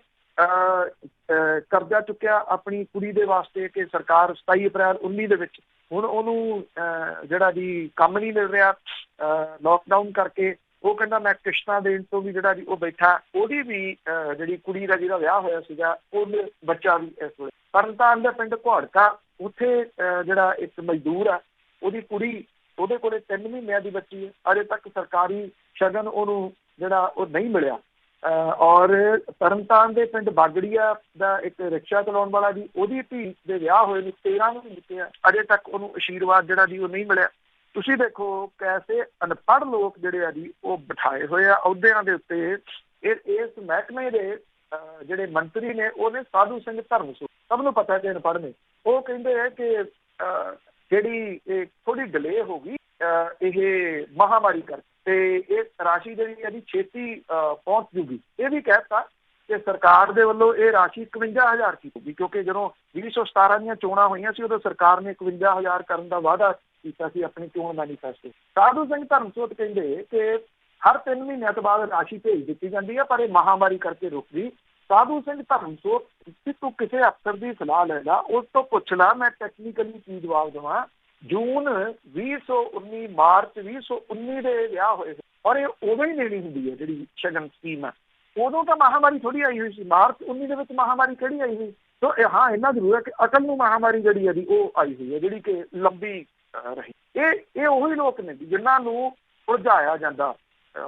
ਕਰਜ਼ਾ ਚੁੱਕਿਆ ਆਪਣੀ ਕੁੜੀ ਦੇ ਵਾਸਤੇ ਕਿ ਸਰਕਾਰ 27 ਅਪ੍ਰੈਲ 19 ਦੇ ਵਿੱਚ ਹੁਣ ਉਹਨੂੰ ਜਿਹੜਾ ਜੀ ਕੰਮ ਨਹੀਂ ਮਿਲ ਰਿਹਾ ਲੋਕਡਾਊਨ ਕਰਕੇ। ਉਹ ਕਹਿੰਦਾ ਮੈਂ ਕਿਸ਼ਤਾਂ ਦੇਣ ਤੋਂ ਵੀ ਜਿਹੜਾ ਜੀ ਉਹ ਬੈਠਾ। ਉਹਦੀ ਵੀ ਜਿਹੜੀ ਕੁੜੀ ਦਾ ਜਿਹਦਾ ਵਿਆਹ ਹੋਇਆ ਸੀਗਾ, ਉਹਦੇ ਬੱਚਾ ਵੀ ਇਸ ਵੇਲੇ ਤਰਨਤਾਰਨ ਦੇ ਪਿੰਡ ਘੋੜਕਾ, ਉੱਥੇ ਜਿਹੜਾ ਇੱਕ ਮਜ਼ਦੂਰ ਆ, ਉਹਦੀ ਕੁੜੀ, ਉਹਦੇ ਕੋਲੇ 3 ਮਹੀਨਿਆਂ ਦੀ ਬੱਚੀ ਹੈ। ਅਜੇ ਤੱਕ ਸਰਕਾਰੀ ਸ਼ਗਨ ਉਹਨੂੰ ਜਿਹੜਾ ਉਹ ਨਹੀਂ ਮਿਲਿਆ। ਔਰ ਤਰਨਤਾਰਨ ਦੇ ਪਿੰਡ ਬਾਗੜੀਆ ਦਾ ਇੱਕ ਰਿਕਸ਼ਾ ਚਲਾਉਣ ਵਾਲਾ ਜੀ, ਉਹਦੀ ਧੀ ਦੇ ਵਿਆਹ ਹੋਏ ਨੂੰ 13 ਮਹੀਨੇ ਦਿੱਤੇ ਆ, ਅਜੇ ਤੱਕ ਉਹਨੂੰ ਆਸ਼ੀਰਵਾਦ ਜਿਹੜਾ ਜੀ ਉਹ ਨਹੀਂ ਮਿਲਿਆ। ਤੁਸੀਂ ਦੇਖੋ ਕੈਸੇ ਅਨਪੜ੍ਹ ਲੋਕ ਜਿਹੜੇ ਆ ਜੀ ਉਹ ਬਿਠਾਏ ਹੋਏ ਆ ਅਹੁਦਿਆਂ ਦੇ ਉੱਤੇ। ਇਸ ਮਹਿਕਮੇ ਦੇ ਜਿਹੜੇ ਮੰਤਰੀ ਨੇ ਉਹਨੇ ਸਾਧੂ ਸਿੰਘ ਧਰਮਸੋਤ, ਸਭ ਨੂੰ ਪਤਾ ਕਿ ਅਨਪੜ੍ਹ ਨੇ। ਉਹ ਕਹਿੰਦੇ ਹੈ ਕਿ ਜਿਹੜੀ ਇਹ ਥੋੜੀ ਡਿਲੇ ਹੋ ਗਈ ਇਹ ਮਹਾਮਾਰੀ ਕਰਕੇ, ਤੇ ਇਹ ਰਾਸ਼ੀ ਜਿਹੜੀ ਇਹਦੀ ਛੇਤੀ ਪਹੁੰਚ ਜੂਗੀ। ਇਹ ਵੀ ਕਹਿਤਾ ਕਿ ਸਰਕਾਰ ਦੇ ਵੱਲੋਂ ਇਹ ਰਾਸ਼ੀ 51,000 ਕੀ ਹੋਊਗੀ, ਕਿਉਂਕਿ ਜਦੋਂ 2017 ਦੀਆਂ ਚੋਣਾਂ ਹੋਈਆਂ ਸੀ ਉਦੋਂ ਸਰਕਾਰ ਨੇ 51,000 ਕਰਨ ਦਾ ਵਾਅਦਾ ਕੀਤਾ ਸੀ ਆਪਣੀ ਚੋਣ ਮੈਨੀਫੈਸਟੋ। ਸਾਧੂ ਸਿੰਘ ਧਰਮਸੋਤ ਕਹਿੰਦੇ ਕਿ ਹਰ 3 ਮਹੀਨਿਆਂ ਤੋਂ ਬਾਅਦ ਰਾਸ਼ੀ ਭੇਜ ਦਿੱਤੀ ਜਾਂਦੀ ਹੈ, ਪਰ ਇਹ ਮਹਾਮਾਰੀ ਕਰਕੇ ਰੁਕ ਗਈ। ਸਾਧੂ ਸਿੰਘ ਧਰਮਸੋਤ, ਤੂੰ ਕਿਸੇ ਅਫਸਰ ਦੀ ਸਲਾਹ ਲੈ ਲਾ, ਉਸ ਤੋਂ ਪੁੱਛ ਲਾ ਮੈਂ ਟੈਕਨੀਕਲੀ ਕੀ ਜਵਾਬ ਦੇਵਾਂ। ਜੂਨ 2019 ਮਾਰਚ 2019 ਦੇ ਵਿਆਹ ਹੋਏ ਔਰ ਇਹ ਉਦੋਂ ਹੀ ਦੇਣੀ ਹੁੰਦੀ ਹੈ ਜਿਹੜੀ ਸ਼ਗਨ ਸਕੀਮ ਹੈ। ਉਦੋਂ ਤਾਂ ਮਹਾਮਾਰੀ ਥੋੜੀ ਆਈ ਹੋਈ ਸੀ। ਮਾਰਚ 19 ਦੇ ਵਿੱਚ ਮਹਾਮਾਰੀ ਕਿਹੜੀ ਆਈ ਹੋਈ? ਸੋ ਹਾਂ, ਇੰਨਾ ਜ਼ਰੂਰ ਹੈ ਕਿ ਅਕਲ ਨੂੰ ਮਹਾਮਾਰੀ ਜਿਹੜੀ ਹੈ ਜੀ ਉਹ ਆਈ ਹੋਈ ਹੈ, ਜਿਹੜੀ ਕਿ ਲੰਬੀ ਰਹੀ। ਇਹ ਉਹੀ ਲੋਕ ਨੇ ਜਿਨ੍ਹਾਂ ਨੂੰ ਉਲਝਾਇਆ ਜਾਂਦਾ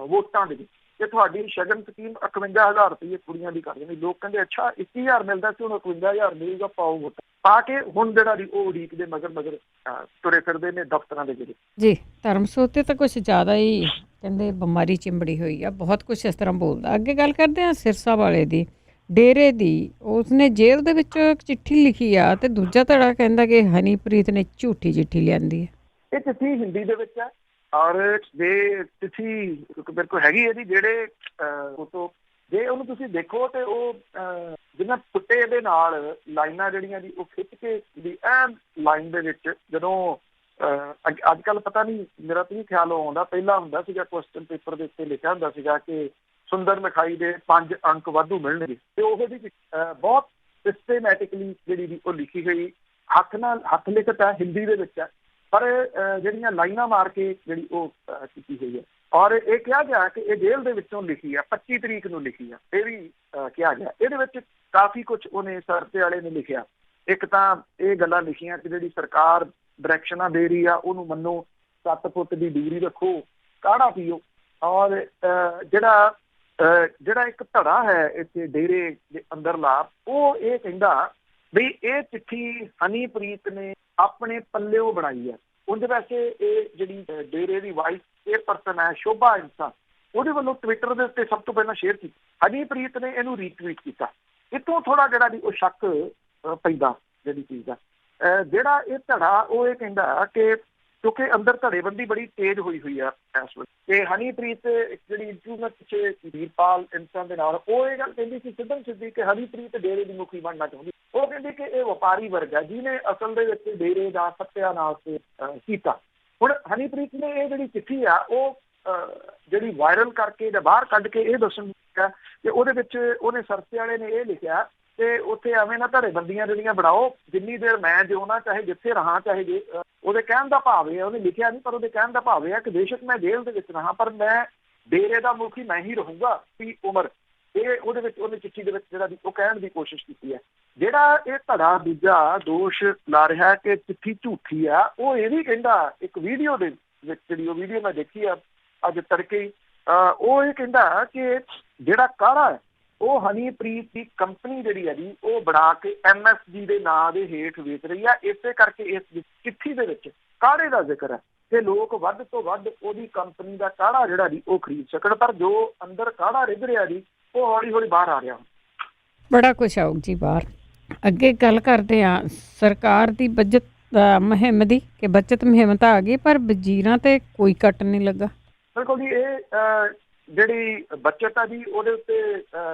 ਵੋਟਾਂ ਦੇ ਵਿੱਚ ਕਿ ਤੁਹਾਡੀ ਸ਼ਗਨ ਸਕੀਮ 51,000 ਰੁਪਏ ਕੁੜੀਆਂ ਦੀ ਕਰ ਦਿੰਦੀ। ਲੋਕ ਕਹਿੰਦੇ ਅੱਛਾ 21,000 ਮਿਲਦਾ ਸੀ, ਹੁਣ 51,000 ਮਿਲੇਗਾ, ਪਾਓ ਵੋਟ ਪਾ ਕੇ। ਹੁਣ ਜਿਹੜਾ ਜੀ ਉਹ ਉਡੀਕ ਦੇ ਮਗਰ ਤੁਰੇ ਫਿਰਦੇ ਨੇ ਦਫ਼ਤਰਾਂ ਦੇ ਜਿਹੜੇ ਜੀ। ਧਰਮਸੋਤ ਤੇ ਤਾਂ ਕੁਛ ਜ਼ਿਆਦਾ ਹੀ ਕਹਿੰਦੇ ਬਿਮਾਰੀ ਚਿੰਬੜੀ ਹੋਈ ਆ, ਬਹੁਤ ਕੁਛ ਇਸ ਤਰ੍ਹਾਂ ਬੋਲਦਾ। ਅੱਗੇ ਗੱਲ ਕਰਦੇ ਹਾਂ ਸਿਰਸਾ ਵਾਲੇ ਦੀ, ਡੇਰੇ ਦੀ। ਉਸਨੇ ਜੇਲ੍ਹ ਦੇ ਵਿੱਚ ਇੱਕ ਚਿੱਠੀ ਲਿਖੀ ਆ ਤੇ ਦੂਜਾ ਧੜਾ ਕਹਿੰਦਾ ਕਿ ਹਨੀਪ੍ਰੀਤ ਨੇ ਝੂਠੀ ਚਿੱਠੀ ਲਿਆਂਦੀ ਹੈ। ਇਹ ਚਿੱਠੀ ਹਿੰਦੀ ਦੇ ਵਿੱਚ ਹੈ ਔਰ ਜੇ ਚਿੱਠੀ ਮੇਰੇ ਕੋਲ ਹੈਗੀ ਇਹਦੀ ਜਿਹੜੇ ਫੋਟੋ, ਜੇ ਉਹਨੂੰ ਤੁਸੀਂ ਦੇਖੋ ਤੇ ਉਹ ਜਿੰਨਾ ਫੁੱਟੇ ਦੇ ਨਾਲ ਲਾਈਨਾਂ ਜਿਹੜੀਆਂ ਜੀ ਉਹ ਖਿੱਚ ਕੇ ਦੀ ਐਨ ਲਾਈਨ ਦੇ ਵਿੱਚ, ਜਦੋਂ ਅੱਜ ਕੱਲ੍ਹ ਪਤਾ ਨਹੀਂ, ਮੇਰਾ ਤਾਂ ਨਹੀਂ ਖਿਆਲ ਆਉਂਦਾ, ਪਹਿਲਾਂ ਹੁੰਦਾ ਸੀਗਾ ਕੁਐਸਚਨ ਪੇਪਰ ਦੇ ਉੱਤੇ ਲਿਖਿਆ ਹੁੰਦਾ ਸੀਗਾ ਕਿ ਸੁੰਦਰ ਲਿਖਾਈ ਦੇ 5 ਅੰਕ ਵਾਧੂ ਮਿਲਣਗੇ, ਤੇ ਉਹ ਦੀ ਬਹੁਤ ਸਿਸਟੇਮੈਟਿਕਲੀ ਜਿਹੜੀ ਉਹ ਲਿਖੀ ਹੋਈ ਹੱਥ ਲਿਖਤ ਹੈ, ਹਿੰਦੀ ਦੇ ਵਿੱਚ ਹੈ, ਪਰ ਜਿਹੜੀਆਂ ਲਾਈਨਾਂ ਮਾਰ ਕੇ ਜਿਹੜੀ ਉਹ ਕੀਤੀ ਹੋਈ ਹੈ। ਔਰ ਇਹ ਕਿਹਾ ਗਿਆ ਕਿ ਇਹ ਜੇਲ੍ਹ ਦੇ ਵਿੱਚੋਂ ਲਿਖੀ ਆ, 25 ਤਰੀਕ ਨੂੰ ਲਿਖੀ ਆ, ਇਹ ਵੀ ਕਿਹਾ ਗਿਆ। ਇਹਦੇ ਵਿੱਚ ਕਾਫੀ ਕੁਛ ਉਹਨੇ ਸਰਤੇ ਵਾਲੇ ਨੇ ਲਿਖਿਆ। ਇੱਕ ਤਾਂ ਇਹ ਗੱਲਾਂ ਲਿਖੀਆਂ ਕਿ ਜਿਹੜੀ ਸਰਕਾਰ ਡਾਇਰੈਕਸ਼ਨਾਂ ਦੇ ਰਹੀ ਆ ਉਹਨੂੰ ਮੰਨੋ, 7 ਫੁੱਟ ਦੀ ਦੂਰੀ ਰੱਖੋ, ਕਾੜਾ ਪੀਓ। ਔਰ ਜਿਹੜਾ ਇੱਕ ਧੜਾ ਹੈ ਇੱਥੇ ਡੇਰੇ ਦੇ ਅੰਦਰਲਾ, ਉਹ ਇਹ ਕਹਿੰਦਾ ਵੀ ਇਹ ਚਿੱਠੀ ਹਨੀਪ੍ਰੀਤ ਨੇ ਆਪਣੇ ਪੱਲਿਓ ਬਣਾਈ ਹੈ। ਉਹਦੇ ਵੈਸੇ ਇਹ ਜਿਹੜੀ ਡੇਰੇ ਦੀ ਵਾਈਸ ਚੇਅਰਪਰਸਨ ਹੈ ਸ਼ੋਭਾ ਇੰਸਾ, ਉਹਦੇ ਵੱਲੋਂ ਟਵਿੱਟਰ ਦੇ ਉੱਤੇ ਸਭ ਤੋਂ ਪਹਿਲਾਂ ਸ਼ੇਅਰ ਕੀਤੀ। ਹਨੀਪ੍ਰੀਤ ਨੇ ਇਹਨੂੰ ਰੀਟਵੀਟ ਕੀਤਾ इतों थोड़ा जिहड़ा जी वो शक पैंदा जिहड़ी चीज़ आ जिहड़ा ये धड़ा वो ये कहंदा कि क्योंकि अंदर धड़ेबंदी बड़ी तेज हुई है इस वे हनीप्रीत जिहड़ी इंटरव्यू में पिछे वीरपाल इंसान दे नाल वो ये गल कहंदी सी सिद्धम सिद्धी कि हनीप्रीत डेरे दी मुखी बनना चाहुंदी वो कहंदी कि ये वपारी वर्ग है जिन्हें असल दे विच डेरे दा सत्यानाश कीता हुण हनीप्रीत ने ये जिहड़ी चिट्ठी आ वो ਜਿਹੜੀ ਵਾਇਰਲ ਕਰਕੇ ਜਾਂ ਬਾਹਰ ਕੱਢ ਕੇ ਇਹ ਦੱਸਣ ਲਿਆ ਕਿ ਉਹਦੇ ਵਿੱਚ ਉਹਨੇ ਸਰਸੇ ਵਾਲੇ ਨੇ ਇਹ ਲਿਖਿਆ ਕਿ ਉੱਥੇ ਐਵੇਂ ਨਾ ਧੜੇਬੰਦੀਆਂ ਜਿਹੜੀਆਂ ਬਣਾਓ ਜਿੰਨੀ ਦੇਰ ਮੈਂ ਜਿਉਣਾ ਚਾਹੇ ਜਿੱਥੇ ਰਹਾਂ ਚਾਹੇ ਜੇ ਉਹਦੇ ਕਹਿਣ ਦਾ ਭਾਵ ਇਹ ਉਹਨੇ ਲਿਖਿਆ ਨਹੀਂ ਪਰ ਉਹਦੇ ਕਹਿਣ ਦਾ ਭਾਵ ਇਹ ਹੈ ਕਿ ਬੇਸ਼ੱਕ ਮੈਂ ਜੇਲ੍ਹ ਦੇ ਵਿੱਚ ਰਹਾਂ ਪਰ ਮੈਂ ਡੇਰੇ ਦਾ ਮੁਖੀ ਮੈਂ ਹੀ ਰਹੂੰਗਾ ਵੀ ਉਮਰ ਇਹ ਉਹਦੇ ਵਿੱਚ ਉਹਨੇ ਚਿੱਠੀ ਦੇ ਵਿੱਚ ਜਿਹੜਾ ਉਹ ਕਹਿਣ ਦੀ ਕੋਸ਼ਿਸ਼ ਕੀਤੀ ਹੈ। ਜਿਹੜਾ ਇਹ ਧੜਾ ਦੂਜਾ ਦੋਸ਼ ਲਾ ਰਿਹਾ ਕਿ ਚਿੱਠੀ ਝੂਠੀ ਆ ਉਹ ਇਹ ਵੀ ਕਹਿੰਦਾ ਇੱਕ ਵੀਡੀਓ ਦੇ ਵਿੱਚ ਜਿਹੜੀ ਉਹ ਵੀਡੀਓ ਮੈਂ ਦੇਖੀ ਆ ਅੱਜ ਤੜਕੇ ਉਹ ਇਹ ਕਹਿੰਦਾ ਕਿ ਜਿਹੜਾ ਕਾੜਾ ਹੈ ਉਹ ਹਨੀਪ੍ਰੀਤ ਦੀ ਕੰਪਨੀ ਜਿਹੜੀ ਹੈ ਜੀ ਉਹ ਬਣਾ ਕੇ MSG ਦੇ ਨਾਂ ਦੇ ਹੇਠ ਵੇਚ ਰਹੀ ਆ ਇਸੇ ਕਰਕੇ ਇਸ ਚਿੱਠੀ ਦੇ ਵਿੱਚ ਕਾੜੇ ਦਾ ਜ਼ਿਕਰ ਹੈ ਕਿ ਲੋਕ ਵੱਧ ਤੋਂ ਵੱਧ ਉਹਦੀ ਕੰਪਨੀ ਦਾ ਕਾੜਾ ਜਿਹੜਾ ਜੀ ਉਹ ਖਰੀਦ ਸਕਣ ਪਰ ਜੋ ਅੰਦਰ ਕਾੜਾ ਰਿੱਝ ਰਿਹਾ ਜੀ ਉਹ ਹੌਲੀ ਹੌਲੀ ਬਾਹਰ ਆ ਰਿਹਾ। ਬੜਾ ਕੁਛ ਆਊ ਜੀ ਬਾਹਰ। ਅੱਗੇ ਗੱਲ ਕਰਦੇ ਹਾਂ ਸਰਕਾਰ ਦੀ ਬਚਤ ਮੁਹਿੰਮ ਦੀ ਕਿ ਬਚਤ ਮੁਹਿੰਮ ਤਾਂ ਆ ਗਈ ਪਰ ਵਜ਼ੀਰਾਂ ਤੇ ਕੋਈ ਕੱਟ ਨਹੀਂ ਲੱਗਾ। ਬਿਲਕੁਲ ਜੀ ਇਹ ਜਿਹੜੀ ਬਚਤ ਆ ਜੀ ਉਹਦੇ ਉੱਤੇ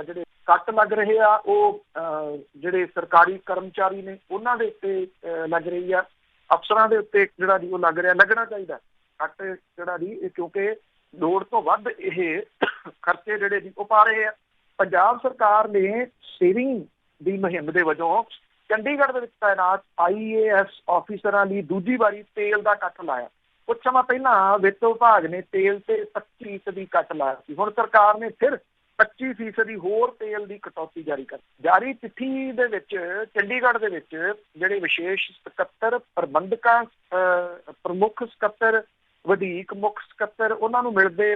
ਜਿਹੜੇ ਕੱਟ ਲੱਗ ਰਹੇ ਆ ਉਹ ਜਿਹੜੇ ਸਰਕਾਰੀ ਕਰਮਚਾਰੀ ਨੇ ਉਹਨਾਂ ਦੇ ਉੱਤੇ ਲੱਗ ਰਹੀ ਆ ਅਫਸਰਾਂ ਦੇ ਉੱਤੇ ਜਿਹੜਾ ਜੀ ਉਹ ਲੱਗ ਰਿਹਾ ਲੱਗਣਾ ਚਾਹੀਦਾ ਕੱਟ ਜਿਹੜਾ ਜੀ ਕਿਉਂਕਿ ਲੋੜ ਤੋਂ ਵੱਧ ਇਹ ਖਰਚੇ ਜਿਹੜੇ ਜੀ ਉਹ ਪਾ ਰਹੇ ਆ। ਪੰਜਾਬ ਸਰਕਾਰ ਨੇ ਸੇਵਿੰਗ ਦੀ ਮੁਹਿੰਮ ਦੇ ਵਜੋਂ ਚੰਡੀਗੜ੍ਹ ਦੇ ਵਿੱਚ ਤਾਇਨਾਤ IAS ਆਫਿਸਰਾਂ ਲਈ ਦੂਜੀ ਵਾਰੀ ਤੇਲ ਦਾ ਕੱਟ ਲਾਇਆ। ਕੁਝ ਸਮਾਂ ਪਹਿਲਾਂ ਵਿੱਤ ਵਿਭਾਗ ਨੇ ਤੇਲ ਤੇ 25% ਕੱਟ ਲਾਇਆ ਸੀ। ਹੁਣ ਸਰਕਾਰ ਨੇ ਫਿਰ 25% ਹੋਰ ਤੇਲ ਦੀ ਕਟੌਤੀ ਜਾਰੀ ਚਿੱਠੀ ਦੇ ਵਿੱਚ ਚੰਡੀਗੜ੍ਹ ਦੇ ਵਿੱਚ ਜਿਹੜੇ ਵਿਸ਼ੇਸ਼ ਸਕੱਤਰ ਪ੍ਰਬੰਧਕਾਂ ਪ੍ਰਮੁੱਖ ਸਕੱਤਰ ਵਧੀਕ ਮੁੱਖ ਸਕੱਤਰ ਉਹਨਾਂ ਨੂੰ ਮਿਲਦੇ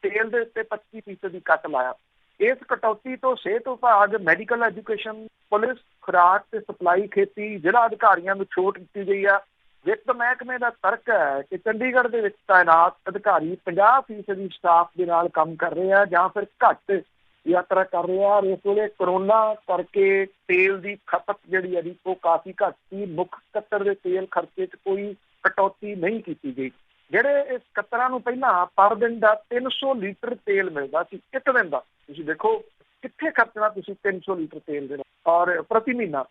ਤੇਲ ਦੇ ਉੱਤੇ 25% ਕੱਟ ਲਾਇਆ। ਇਸ ਕਟੌਤੀ ਤੋਂ ਸਿਹਤ ਵਿਭਾਗ ਮੈਡੀਕਲ ਐਜੂਕੇਸ਼ਨ ਪੁਲਿਸ ਖੁਰਾਕ ਤੇ ਸਪਲਾਈ ਖੇਤੀ ਜ਼ਿਲ੍ਹਾ ਅਧਿਕਾਰੀਆਂ ਨੂੰ ਛੋਟ ਦਿੱਤੀ ਗਈ ਆ। ਵਿੱਤ ਮਹਿਕਮੇ ਦਾ ਤਰਕ ਹੈ ਕਿ ਚੰਡੀਗੜ੍ਹ ਦੇ ਵਿੱਚ ਤਾਇਨਾਤ ਅਧਿਕਾਰੀ 50% ਸਟਾਫ ਦੇ ਨਾਲ ਕੰਮ ਕਰ ਰਹੇ ਆ ਜਾਂ ਫਿਰ ਘੱਟ ਯਾਤਰਾ ਕਰ ਰਹੇ ਆ। ਇਸ ਵੇਲੇ ਕਰੋਨਾ ਕਰਕੇ ਤੇਲ ਦੀ ਖਪਤ ਜਿਹੜੀ ਹੈ ਜੀ ਉਹ ਕਾਫੀ ਘੱਟ ਸੀ। ਮੁੱਖ ਸਕੱਤਰ ਦੇ ਤੇਲ ਖਰਚੇ 'ਚ ਕੋਈ ਕਟੌਤੀ ਨਹੀਂ ਕੀਤੀ ਗਈ। ਜਿਹੜੇ ਇਸ ਸਕੱਤਰਾਂ ਨੂੰ ਪਹਿਲਾਂ ਪਰ ਦਿਨ ਦਾ 300 ਲੀਟਰ ਤੇਲ ਮਿਲਦਾ ਸੀ ਇੱਕ ਦਿਨ ਦਾ। ਤੁਸੀਂ ਦੇਖੋ ਕਿੱਥੇ ਖਰਚਣਾ ਤੁਸੀਂ 300 ਲੀਟਰ ਤੇਲ ਦੇਣਾ ਔਰ ਪ੍ਰਤੀ ਮਹੀਨਾ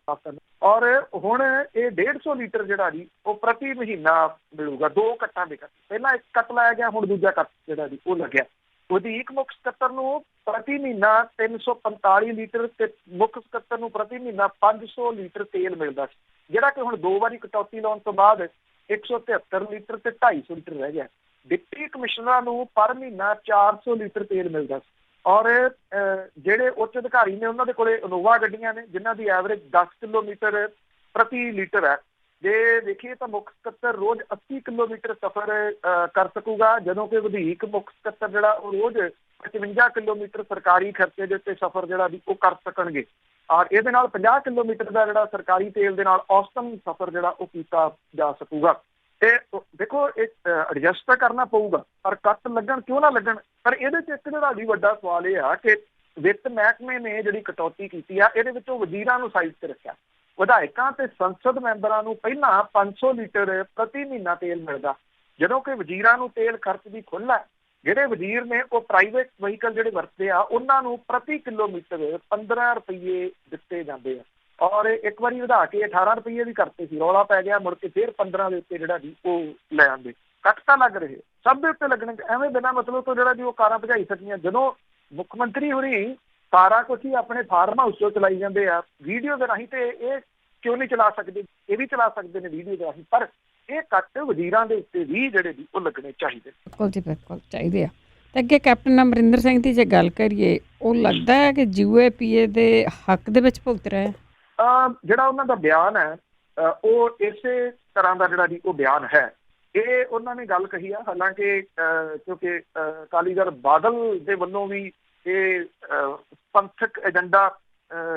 ਔਰ ਹੁਣ ਇਹ 150 ਲੀਟਰ ਜਿਹੜਾ ਜੀ ਉਹ ਪ੍ਰਤੀ ਮਹੀਨਾ ਮਿਲੂਗਾ। 2 ਕੱਟਾਂ ਦੇ ਕੱਟ ਪਹਿਲਾਂ ਇੱਕ ਕੱਟ ਲਾਇਆ ਗਿਆ ਹੁਣ ਦੂਜਾ ਕੱਟ ਜਿਹੜਾ ਜੀ ਉਹ ਲੱਗਿਆ। ਵਧੀਕ ਮੁੱਖ ਸਕੱਤਰ ਨੂੰ ਪ੍ਰਤੀ ਮਹੀਨਾ 345 ਲੀਟਰ ਤੇ ਮੁੱਖ ਸਕੱਤਰ ਨੂੰ ਪ੍ਰਤੀ ਮਹੀਨਾ 500 ਲੀਟਰ ਤੇਲ ਮਿਲਦਾ ਸੀ ਜਿਹੜਾ ਕਿ ਹੁਣ 2 ਵਾਰੀ ਕਟੌਤੀ ਲਾਉਣ ਤੋਂ ਬਾਅਦ 173 ਲੀਟਰ ਤੇ 250 ਲੀਟਰ ਰਹਿ ਗਿਆ। ਡਿਪਟੀ ਕਮਿਸ਼ਨਰਾਂ ਨੂੰ ਪਰ ਮਹੀਨਾ 400 ਲੀਟਰ ਤੇਲ ਮਿਲਦਾ ਸੀ ਔਰ ਜਿਹੜੇ ਉੱਚ ਅਧਿਕਾਰੀ ਨੇ ਉਹਨਾਂ ਦੇ ਕੋਲੇ ਇਨੋਵਾ ਗੱਡੀਆਂ ਨੇ ਜਿਨ੍ਹਾਂ ਦੀ ਐਵਰੇਜ 10 ਕਿਲੋਮੀਟਰ ਪ੍ਰਤੀ ਲੀਟਰ ਹੈ। ਜੇ ਦੇਖੀਏ ਤਾਂ ਮੁੱਖ ਸਕੱਤਰ ਰੋਜ਼ 80 ਕਿਲੋਮੀਟਰ ਸਫ਼ਰ ਕਰ ਸਕੂਗਾ ਜਦੋਂ ਕਿ ਵਧੀਕ ਮੁੱਖ ਸਕੱਤਰ ਜਿਹੜਾ ਉਹ ਰੋਜ਼ 55 ਕਿਲੋਮੀਟਰ ਸਰਕਾਰੀ ਖਰਚੇ ਦੇ ਉੱਤੇ ਸਫ਼ਰ ਜਿਹੜਾ ਵੀ ਉਹ ਕਰ ਸਕਣਗੇ ਔਰ ਇਹਦੇ ਨਾਲ 50 ਕਿਲੋਮੀਟਰ ਦਾ ਜਿਹੜਾ ਸਰਕਾਰੀ ਤੇਲ ਦੇ ਨਾਲ ਔਸਤਨ ਸਫ਼ਰ ਜਿਹੜਾ ਉਹ ਕੀਤਾ ਜਾ ਸਕੂਗਾ। ਤੇ ਦੇਖੋ ਇਹ ਐਡਜਸਟ ਤਾਂ ਕਰਨਾ ਪਊਗਾ ਪਰ ਕੱਟ ਲੱਗਣ ਕਿਉਂ ਨਾ ਲੱਗਣ। ਪਰ ਇਹਦੇ 'ਚ ਇੱਕ ਜਿਹੜਾ ਵੀ ਵੱਡਾ ਸਵਾਲ ਇਹ ਆ ਕਿ ਵਿੱਤ ਮਹਿਕਮੇ ਨੇ ਜਿਹੜੀ ਕਟੌਤੀ ਕੀਤੀ ਆ ਇਹਦੇ ਵਿੱਚੋਂ ਵਜ਼ੀਰਾਂ ਨੂੰ ਸਾਈਡ ਤੇ ਰੱਖਿਆ। ਵਿਧਾਇਕਾਂ ਤੇ ਸੰਸਦ ਮੈਂਬਰਾਂ ਨੂੰ ਪਹਿਲਾਂ 500 ਲੀਟਰ ਪ੍ਰਤੀ ਮਹੀਨਾ ਤੇਲ ਮਿਲਦਾ ਜਦੋਂ ਕਿ ਵਜ਼ੀਰਾਂ ਨੂੰ ਤੇਲ ਖਰਚ ਦੀ ਖੁੱਲ੍ਹ ਹੈ। ਜਿਹੜੇ ਵਜ਼ੀਰ ਨੇ ਉਹ ਪ੍ਰਾਈਵੇਟ ਵਹੀਕਲ ਜਿਹੜੇ ਵਰਤਦੇ ਆ ਉਹਨਾਂ ਨੂੰ ਪ੍ਰਤੀ ਕਿਲੋਮੀਟਰ 15 ਰੁਪਏ ਦਿੱਤੇ ਜਾਂਦੇ ਆ ਔਰ ਇੱਕ ਵਾਰੀ ਵਧਾ ਕੇ 18 ਰੁਪਏ ਵੀ ਕਰਤੇ ਸੀ। ਰੌਲਾ ਪੈ ਗਿਆ ਮੁੜ ਕੇ ਫਿਰ 15 ਦੇ ਉੱਤੇ ਜਿਹੜਾ ਜੀ ਉਹ ਲੈ ਆਉਂਦੇ। ਕੱਟ ਤਾਂ ਲੱਗ ਰਹੇ ਸਭ ਦੇ ਉੱਤੇ ਲੱਗਣੇ ਐਵੇਂ ਬਿਨਾਂ ਮਤਲਬ ਤੋਂ ਜਿਹੜਾ ਜੀ ਉਹ ਕਾਰਾਂ ਭਜਾਈ ਸਕੀਆਂ। ਜਦੋਂ ਮੁੱਖ ਮੰਤਰੀ ਹੋਣੀ ਸਾਰਾ ਕੁਛ ਹੀ ਆਪਣੇ ਫਾਰਮ ਹਾਊਸ ਤੋਂ ਚਲਾਈ ਜਾਂਦੇ ਆ ਵੀਡੀਓ ਦੇ ਰਾਹੀਂ ਤੇ ਇਹ ਕਿਉਂ ਨਹੀਂ ਚਲਾ ਸਕਦੇ? ਇਹ ਵੀ ਚਲਾ ਸਕਦੇ ਨੇ ਵੀਡੀਓ ਦੇ ਰਾਹੀਂ ਪਰ ਇਹ ਕੱਟ ਵਜ਼ੀਰਾਂ ਦੇ ਉੱਤੇ ਵੀ ਜਿਹੜੇ ਵੀ ਉਹ ਲੱਗਣੇ ਚਾਹੀਦੇ। ਬਿਲਕੁਲ ਜੀ ਬਿਲਕੁਲ ਚਾਹੀਦੇ ਆ। ਤੇ ਅੱਗੇ ਕੈਪਟਨ ਅਮਰਿੰਦਰ ਸਿੰਘ ਦੀ ਜੇ ਗੱਲ ਕਰੀਏ ਉਹ ਲੱਗਦਾ ਹੈ ਕਿ UAPA ਦੇ ਹੱਕ ਦੇ ਵਿੱਚ ਭੁਗਤ ਰਿਹਾ। ਜਿਹੜਾ ਉਹਨਾਂ ਦਾ ਬਿਆਨ ਹੈ ਉਹ ਇਸੇ ਤਰ੍ਹਾਂ ਦਾ ਜਿਹੜਾ ਜੀ ਉਹ ਬਿਆਨ ਹੈ। ਇਹ ਉਹਨਾਂ ਨੇ ਗੱਲ ਕਹੀ ਆ ਹਾਲਾਂਕਿ ਕਿਉਂਕਿ ਅਕਾਲੀ ਦਲ ਬਾਦਲ ਦੇ ਵੱਲੋਂ ਵੀ ਇਹ ਪੰਥਕ ਏਜੰਡਾ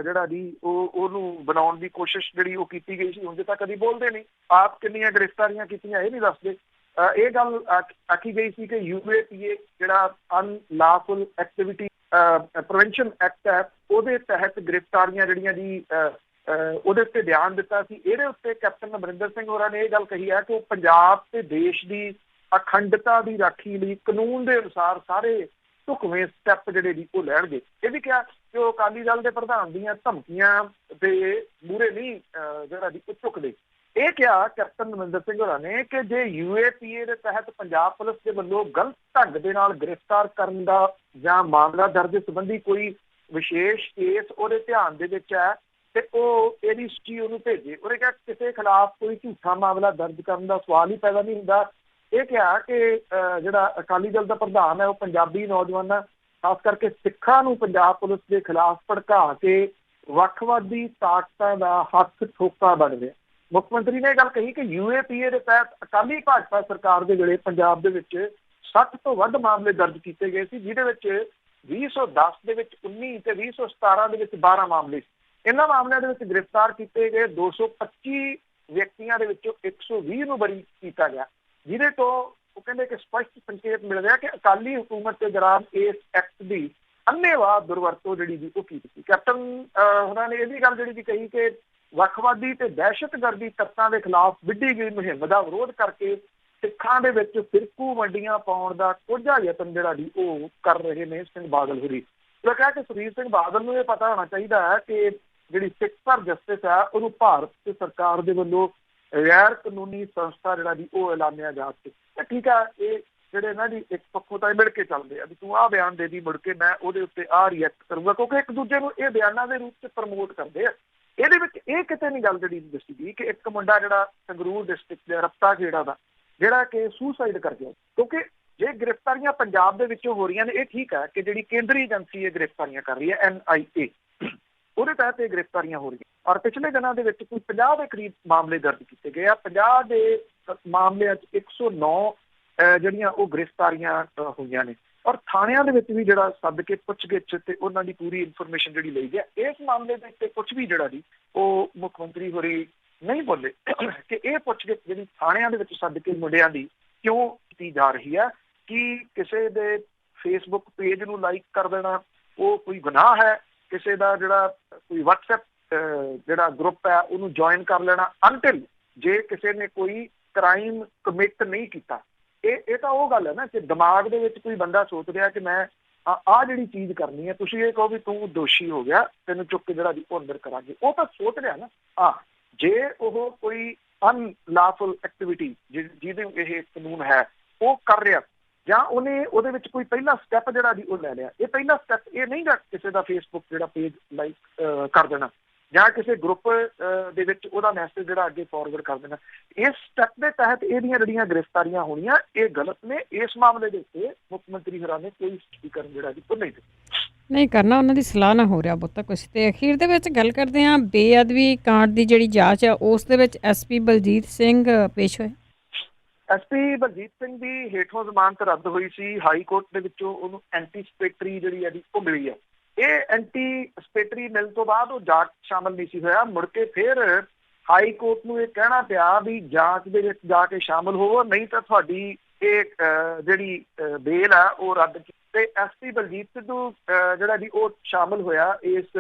ਜਿਹੜਾ ਜੀ ਉਹਨੂੰ ਬਣਾਉਣ ਦੀ ਕੋਸ਼ਿਸ਼ ਜਿਹੜੀ ਉਹ ਕੀਤੀ ਗਈ ਸੀ। ਉਂਝ ਤਾਂ ਕਦੀ ਬੋਲਦੇ ਨਹੀਂ। ਆਪ ਕਿੰਨੀਆਂ ਗ੍ਰਿਫਤਾਰੀਆਂ ਕੀਤੀਆਂ ਇਹ ਨਹੀਂ ਦੱਸਦੇ। ਇਹ ਗੱਲ ਆਖੀ ਗਈ ਸੀ ਕਿ UAPA ਜਿਹੜਾ ਅਨਲਾਫੁਲ ਐਕਟੀਵਿਟੀ ਪ੍ਰੀਵੈਂਸ਼ਨ ਐਕਟ ਹੈ ਉਹਦੇ ਤਹਿਤ ਗ੍ਰਿਫਤਾਰੀਆਂ ਜਿਹੜੀਆਂ ਜੀ ਉਹਦੇ ਉੱਤੇ ਬਿਆਨ ਦਿੱਤਾ ਸੀ। ਇਹਦੇ ਉੱਤੇ ਕੈਪਟਨ ਅਮਰਿੰਦਰ ਸਿੰਘ ਹੋਰਾਂ ਨੇ ਇਹ ਗੱਲ ਕਹੀ ਹੈ ਕਿ ਉਹ ਪੰਜਾਬ ਤੇ ਦੇਸ਼ ਦੀ ਅਖੰਡਤਾ ਦੀ ਰਾਖੀ ਲਈ ਕਾਨੂੰਨ ਦੇ ਅਨੁਸਾਰ ਸਾਰੇ ਢੁਕਵੇਂ ਸਟੈਪ ਜਿਹੜੇ ਜੀ ਉਹ ਲੈਣਗੇ। ਇਹ ਵੀ ਕਿਹਾ ਕਿ ਉਹ ਅਕਾਲੀ ਦਲ ਦੇ ਪ੍ਰਧਾਨ ਦੀਆਂ ਧਮਕੀਆਂ ਦੇ ਮੂਹਰੇ ਨਹੀਂ ਜਿਹੜਾ ਜੀ ਉਹ ਝੁਕਦੇ। ਇਹ ਕਿਹਾ ਕੈਪਟਨ ਅਮਰਿੰਦਰ ਸਿੰਘ ਹੋਰਾਂ ਨੇ ਕਿ ਜੇ UAPA ਦੇ ਤਹਿਤ ਪੰਜਾਬ ਪੁਲਿਸ ਦੇ ਵੱਲੋਂ ਗਲਤ ਢੰਗ ਦੇ ਨਾਲ ਗ੍ਰਿਫਤਾਰ ਕਰਨ ਦਾ ਜਾਂ ਮਾਮਲਾ ਦਰਜ ਸੰਬੰਧੀ ਕੋਈ ਵਿਸ਼ੇਸ਼ ਕੇਸ ਉਹਦੇ ਧਿਆਨ ਦੇ ਵਿੱਚ ਹੈ ਤੇ ਉਹ ADCG ਉਹਨੂੰ ਭੇਜੇ। ਉਹਨੇ ਕਿਹਾ ਕਿਸੇ ਖਿਲਾਫ ਕੋਈ ਝੂਠਾ ਮਾਮਲਾ ਦਰਜ ਕਰਨ ਦਾ ਸਵਾਲ ਹੀ ਪੈਦਾ ਨਹੀਂ ਹੁੰਦਾ। ਇਹ ਕਿਹਾ ਕਿ ਜਿਹੜਾ ਅਕਾਲੀ ਦਲ ਦਾ ਪ੍ਰਧਾਨ ਹੈ ਉਹ ਪੰਜਾਬੀ ਨੌਜਵਾਨਾਂ ਖਾਸ ਕਰਕੇ ਸਿੱਖਾਂ ਨੂੰ ਪੰਜਾਬ ਪੁਲਿਸ ਦੇ ਖਿਲਾਫ ਭੜਕਾ ਕੇ ਵੱਖਵਾਦੀ ਤਾਕਤਾਂ ਦਾ ਹੱਥ ਠੋਕਾ ਬਣ ਰਿਹਾ। ਮੁੱਖ ਮੰਤਰੀ ਨੇ ਇਹ ਗੱਲ ਕਹੀ ਕਿ UAPA ਦੇ ਤਹਿਤ ਅਕਾਲੀ ਭਾਜਪਾ ਸਰਕਾਰ ਦੇ ਵੇਲੇ ਪੰਜਾਬ ਦੇ ਵਿੱਚ 60 ਤੋਂ ਵੱਧ ਮਾਮਲੇ ਦਰਜ ਕੀਤੇ ਗਏ ਸੀ, ਜਿਹਦੇ ਵਿੱਚ 2010 ਦੇ ਵਿੱਚ 19 ਤੇ 2017 ਦੇ ਵਿੱਚ 12 ਮਾਮਲੇ ਸੀ। ਇਹਨਾਂ ਮਾਮਲਿਆਂ ਦੇ ਵਿੱਚ ਗ੍ਰਿਫਤਾਰ ਕੀਤੇ ਗਏ 225 ਵਿਅਕਤੀਆਂ ਦੇ ਵਿੱਚੋਂ 120 ਨੂੰ ਬਰੀ ਕੀਤਾ ਗਿਆ, ਜਿਹਦੇ ਤੋਂ ਉਹ ਕਹਿੰਦੇ ਕਿ ਸਪਸ਼ਟ ਸੰਕੇਤ ਮਿਲ ਰਿਹਾ ਕਿ ਅਕਾਲੀ ਹੁਕੂਮਤ ਦੇ ਦੌਰਾਨ ਇਸ ਐਕਟ ਦੀ ਅੰਨ੍ਹੇਵਾਹ ਦੁਰਵਰਤੋਂ ਜਿਹੜੀ ਜੀ ਉਹ ਕੀਤੀ ਸੀ। ਕੈਪਟਨ ਉਹਨਾਂ ਨੇ ਇਹ ਵੀ ਗੱਲ ਜਿਹੜੀ ਜੀ ਕਹੀ ਕਿ ਵੱਖਵਾਦੀ ਤੇ ਦਹਿਸ਼ਤਗਰਦੀ ਤੱਤਾਂ ਦੇ ਖਿਲਾਫ ਵਿੱਢੀ ਗਈ ਮੁਹਿੰਮ ਦਾ ਵਿਰੋਧ ਕਰਕੇ ਸਿੱਖਾਂ ਦੇ ਵਿੱਚ ਫਿਰਕੂ ਵੰਡੀਆਂ ਪਾਉਣ ਦਾ ਕੋਝਾ ਯਤਨ ਜਿਹੜਾ ਜੀ ਉਹ ਕਰ ਰਹੇ ਨੇ ਸਿੰਘ ਬਾਦਲ ਹੋਰੀ। ਉਹ ਕਿਹਾ ਕਿ ਸੁਖਬੀਰ ਸਿੰਘ ਬਾਦਲ ਨੂੰ ਇਹ ਪਤਾ ਹੋਣਾ ਚਾਹੀਦਾ ਹੈ ਕਿ ਜਿਹੜੀ ਸਿੱਖ ਪਰ ਜਸਟਿਸ ਹੈ ਉਹਨੂੰ ਭਾਰਤ ਤੇ ਸਰਕਾਰ ਦੇ ਵੱਲੋਂ ਗੈਰ ਕਾਨੂੰਨੀ ਸੰਸਥਾ ਜਿਹੜਾ ਜੀ ਉਹ ਐਲਾਨਿਆ ਜਾ ਚੁੱਕਾ। ਠੀਕ ਆ, ਇਹ ਜਿਹੜੇ ਨਾ ਜੀ ਇੱਕ ਪੱਖੋਂ ਤਾਂ ਮਿਲ ਕੇ ਚੱਲਦੇ ਆ ਵੀ ਤੂੰ ਆਹ ਬਿਆਨ ਦੇ ਦੀ, ਮੁੜ ਕੇ ਮੈਂ ਉਹਦੇ ਉੱਤੇ ਆਹ ਰਿਐਕਟ ਕਰੂੰਗਾ, ਕਿਉਂਕਿ ਇੱਕ ਦੂਜੇ ਨੂੰ ਇਹ ਬਿਆਨਾਂ ਦੇ ਰੂਪ 'ਚ ਪ੍ਰਮੋਟ ਕਰਦੇ ਆ। ਇਹਦੇ ਵਿੱਚ ਇਹ ਕਿਤੇ ਨਹੀਂ ਗੱਲ ਜਿਹੜੀ ਦੱਸੀ ਗਈ ਕਿ ਇੱਕ ਮੁੰਡਾ ਜਿਹੜਾ ਸੰਗਰੂਰ ਡਿਸਟ੍ਰਿਕਟ ਦੇ ਰਫਤਾ ਖੇੜਾ ਦਾ ਜਿਹੜਾ ਕਿ ਸੁਸਾਈਡ ਕਰ ਗਿਆ। ਕਿਉਂਕਿ ਜੇ ਗ੍ਰਿਫਤਾਰੀਆਂ ਪੰਜਾਬ ਦੇ ਵਿੱਚੋਂ ਹੋ ਰਹੀਆਂ ਨੇ ਇਹ ਠੀਕ ਹੈ ਕਿ ਜਿਹੜੀ ਕੇਂਦਰੀ ਏਜੰਸੀ ਇਹ ਗ੍ਰਿਫਤਾਰੀਆਂ ਕਰ ਰਹੀ ਹੈ NIA, ਉਹਦੇ ਤਹਿਤ ਇਹ ਗ੍ਰਿਫਤਾਰੀਆਂ ਹੋ ਰਹੀਆਂ। ਔਰ ਪਿਛਲੇ ਦਿਨਾਂ ਦੇ ਵਿੱਚ ਕੋਈ 50 ਦੇ ਕਰੀਬ ਮਾਮਲੇ ਦਰਜ ਕੀਤੇ ਗਏ ਆ। 50 ਦੇ ਮਾਮਲਿਆਂ 'ਚ 109 ਜਿਹੜੀਆਂ ਉਹ ਗ੍ਰਿਫਤਾਰੀਆਂ ਹੋਈਆਂ ਨੇ। ਔਰ ਥਾਣਿਆਂ ਦੇ ਵਿੱਚ ਵੀ ਜਿਹੜਾ ਸੱਦ ਕੇ ਪੁੱਛਗਿੱਛ ਤੇ ਉਹਨਾਂ ਦੀ ਪੂਰੀ ਇਨਫੋਰਮੇਸ਼ਨ ਜਿਹੜੀ ਲਈ ਹੈ। ਇਸ ਮਾਮਲੇ ਦੇ ਉੱਤੇ ਕੁਝ ਵੀ ਜਿਹੜਾ ਜੀ ਉਹ ਮੁੱਖ ਮੰਤਰੀ ਹੋਰੀ ਨਹੀਂ ਬੋਲੇ ਕਿ ਇਹ ਪੁੱਛਗਿੱਛ ਜਿਹੜੀ ਥਾਣਿਆਂ ਦੇ ਵਿੱਚ ਸੱਦ ਕੇ ਮੁੰਡਿਆਂ ਦੀ ਕਿਉਂ ਕੀਤੀ ਜਾ ਰਹੀ ਹੈ। ਕਿ ਕਿਸੇ ਦੇ ਫੇਸਬੁੱਕ ਪੇਜ ਨੂੰ ਲਾਈਕ ਕਰ ਦੇਣਾ ਉਹ ਕੋਈ ਗੁਨਾਹ ਹੈ? ਕਿਸੇ ਦਾ ਜਿਹੜਾ ਕੋਈ WhatsApp ਜਿਹੜਾ ਗਰੁੱਪ ਹੈ ਉਹਨੂੰ ਜੁਆਇਨ ਕਰ ਲੈਣਾ ਅਨਟਿਲ ਜੇ ਕਿਸੇ ਨੇ ਕੋਈ ਕ੍ਰਾਈਮ ਕਮਿਟ ਨਹੀਂ ਕੀਤਾ। ਇਹ ਤਾਂ ਉਹ ਗੱਲ ਹੈ ਨਾ ਕਿ ਦਿਮਾਗ ਦੇ ਵਿੱਚ ਕੋਈ ਬੰਦਾ ਸੋਚ ਰਿਹਾ ਕਿ ਮੈਂ ਆਹ ਜਿਹੜੀ ਚੀਜ਼ ਕਰਨੀ ਹੈ, ਤੁਸੀਂ ਇਹ ਕਹੋ ਵੀ ਤੂੰ ਦੋਸ਼ੀ ਹੋ ਗਿਆ, ਤੈਨੂੰ ਚੁੱਕ ਕੇ ਜਿਹੜਾ ਜੀ ਉਹ ਅੰਦਰ ਕਰਾਂਗੇ, ਉਹ ਤਾਂ ਸੋਚ ਰਿਹਾ ਨਾ। ਜੇ ਉਹ ਕੋਈ ਅਨਲਾਫੁਲ ਐਕਟੀਵਿਟੀ ਜਿਹਦੇ ਇਹ ਕਾਨੂੰਨ ਹੈ ਉਹ ਕਰ ਰਿਹਾ ਜਾਂ ਉਹਨੇ ਉਹਦੇ ਵਿੱਚ ਕੋਈ ਪਹਿਲਾ ਸਟੈਪ ਜਿਹੜਾ ਜੀ ਉਹ ਲੈ ਲਿਆ। ਇਹ ਪਹਿਲਾ ਸਟੈਪ ਇਹ ਨਹੀਂ ਗਾ ਕਿਸੇ ਦਾ ਫੇਸਬੁੱਕ ਜਿਹੜਾ ਪੇਜ ਲਾਈਕ ਕਰ ਦੇਣਾ ਜਾਂ ਕਿਸੇ ਗਰੁੱਪ ਦੇ ਵਿੱਚ ਉਹਦਾ ਮੈਸੇਜ ਜਿਹੜਾ ਅੱਗੇ ਫਾਰਵਰਡ ਕਰ ਦੇਣਾ। ਇਸ ਸਟੈਪ ਦੇ ਤਹਿਤ ਇਹਦੀਆਂ ਜਿਹੜੀਆਂ ਗ੍ਰਿਫਤਾਰੀਆਂ ਹੋਣੀਆਂ ਇਹ ਗਲਤ ਨੇ। ਇਸ ਮਾਮਲੇ ਦੇ ਉੱਤੇ ਮੁੱਖ ਮੰਤਰੀ ਹੋਰਾਂ ਨੇ ਕੋਈ ਸਪੀਕਰਨ ਜਿਹੜਾ ਜੀ ਉਹ ਨਹੀਂ ਕਰਨਾ, ਉਹਨਾਂ ਦੀ ਸਲਾਹ ਨਾ ਹੋ ਰਿਹਾ ਬਹੁਤਾ ਕੁਛ। ਤੇ ਅਖੀਰ ਦੇ ਵਿੱਚ ਗੱਲ ਕਰਦੇ ਹਾਂ ਬੇਅਦਬੀ ਕਾਂਡ ਦੀ ਜਿਹੜੀ ਜਾਂਚ ਆ ਉਸ ਦੇ ਵਿੱਚ SP ਬਲਜੀਤ ਸਿੰਘ ਪੇਸ਼ ਹੋਏ। SP ਬਲਜੀਤ ਸਿੰਘ ਦੀ ਹੇਠੋਂ ਜ਼ਮਾਨਤ ਰੱਦ ਹੋਈ ਸੀ ਹਾਈ ਕੋਰਟ ਦੇ ਵਿੱਚੋਂ, ਉਹਨੂੰ ਐਂਟੀਸਪੇਟਰੀ ਜਿਹੜੀ ਹੈ ਉਹ ਮਿਲੀ ਹੈ। ਇਹ ਐਂਟੀਸਪੇਟਰੀ ਮਿਲਣ ਤੋਂ ਬਾਅਦ ਉਹ ਜਾਂਚ ਸ਼ਾਮਲ ਨਹੀਂ ਸੀ ਹੋਇਆ। ਮੁੜ ਕੇ ਫਿਰ ਹਾਈ ਕੋਰਟ ਨੂੰ ਇਹ ਕਹਿਣਾ ਪਿਆ ਵੀ ਜਾਂਚ ਦੇ ਵਿੱਚ ਜਾ ਕੇ ਸ਼ਾਮਲ ਹੋਵੋ, ਨਹੀਂ ਤਾਂ ਤੁਹਾਡੀ ਇਹ ਜਿਹੜੀ ਬੇਲ ਆ ਉਹ ਰੱਦ ਕੀਤੀ। ਤੇ SP ਬਲਜੀਤ ਸਿੱਧੂ ਜਿਹੜਾ ਜੀ ਉਹ ਸ਼ਾਮਲ ਹੋਇਆ ਇਸ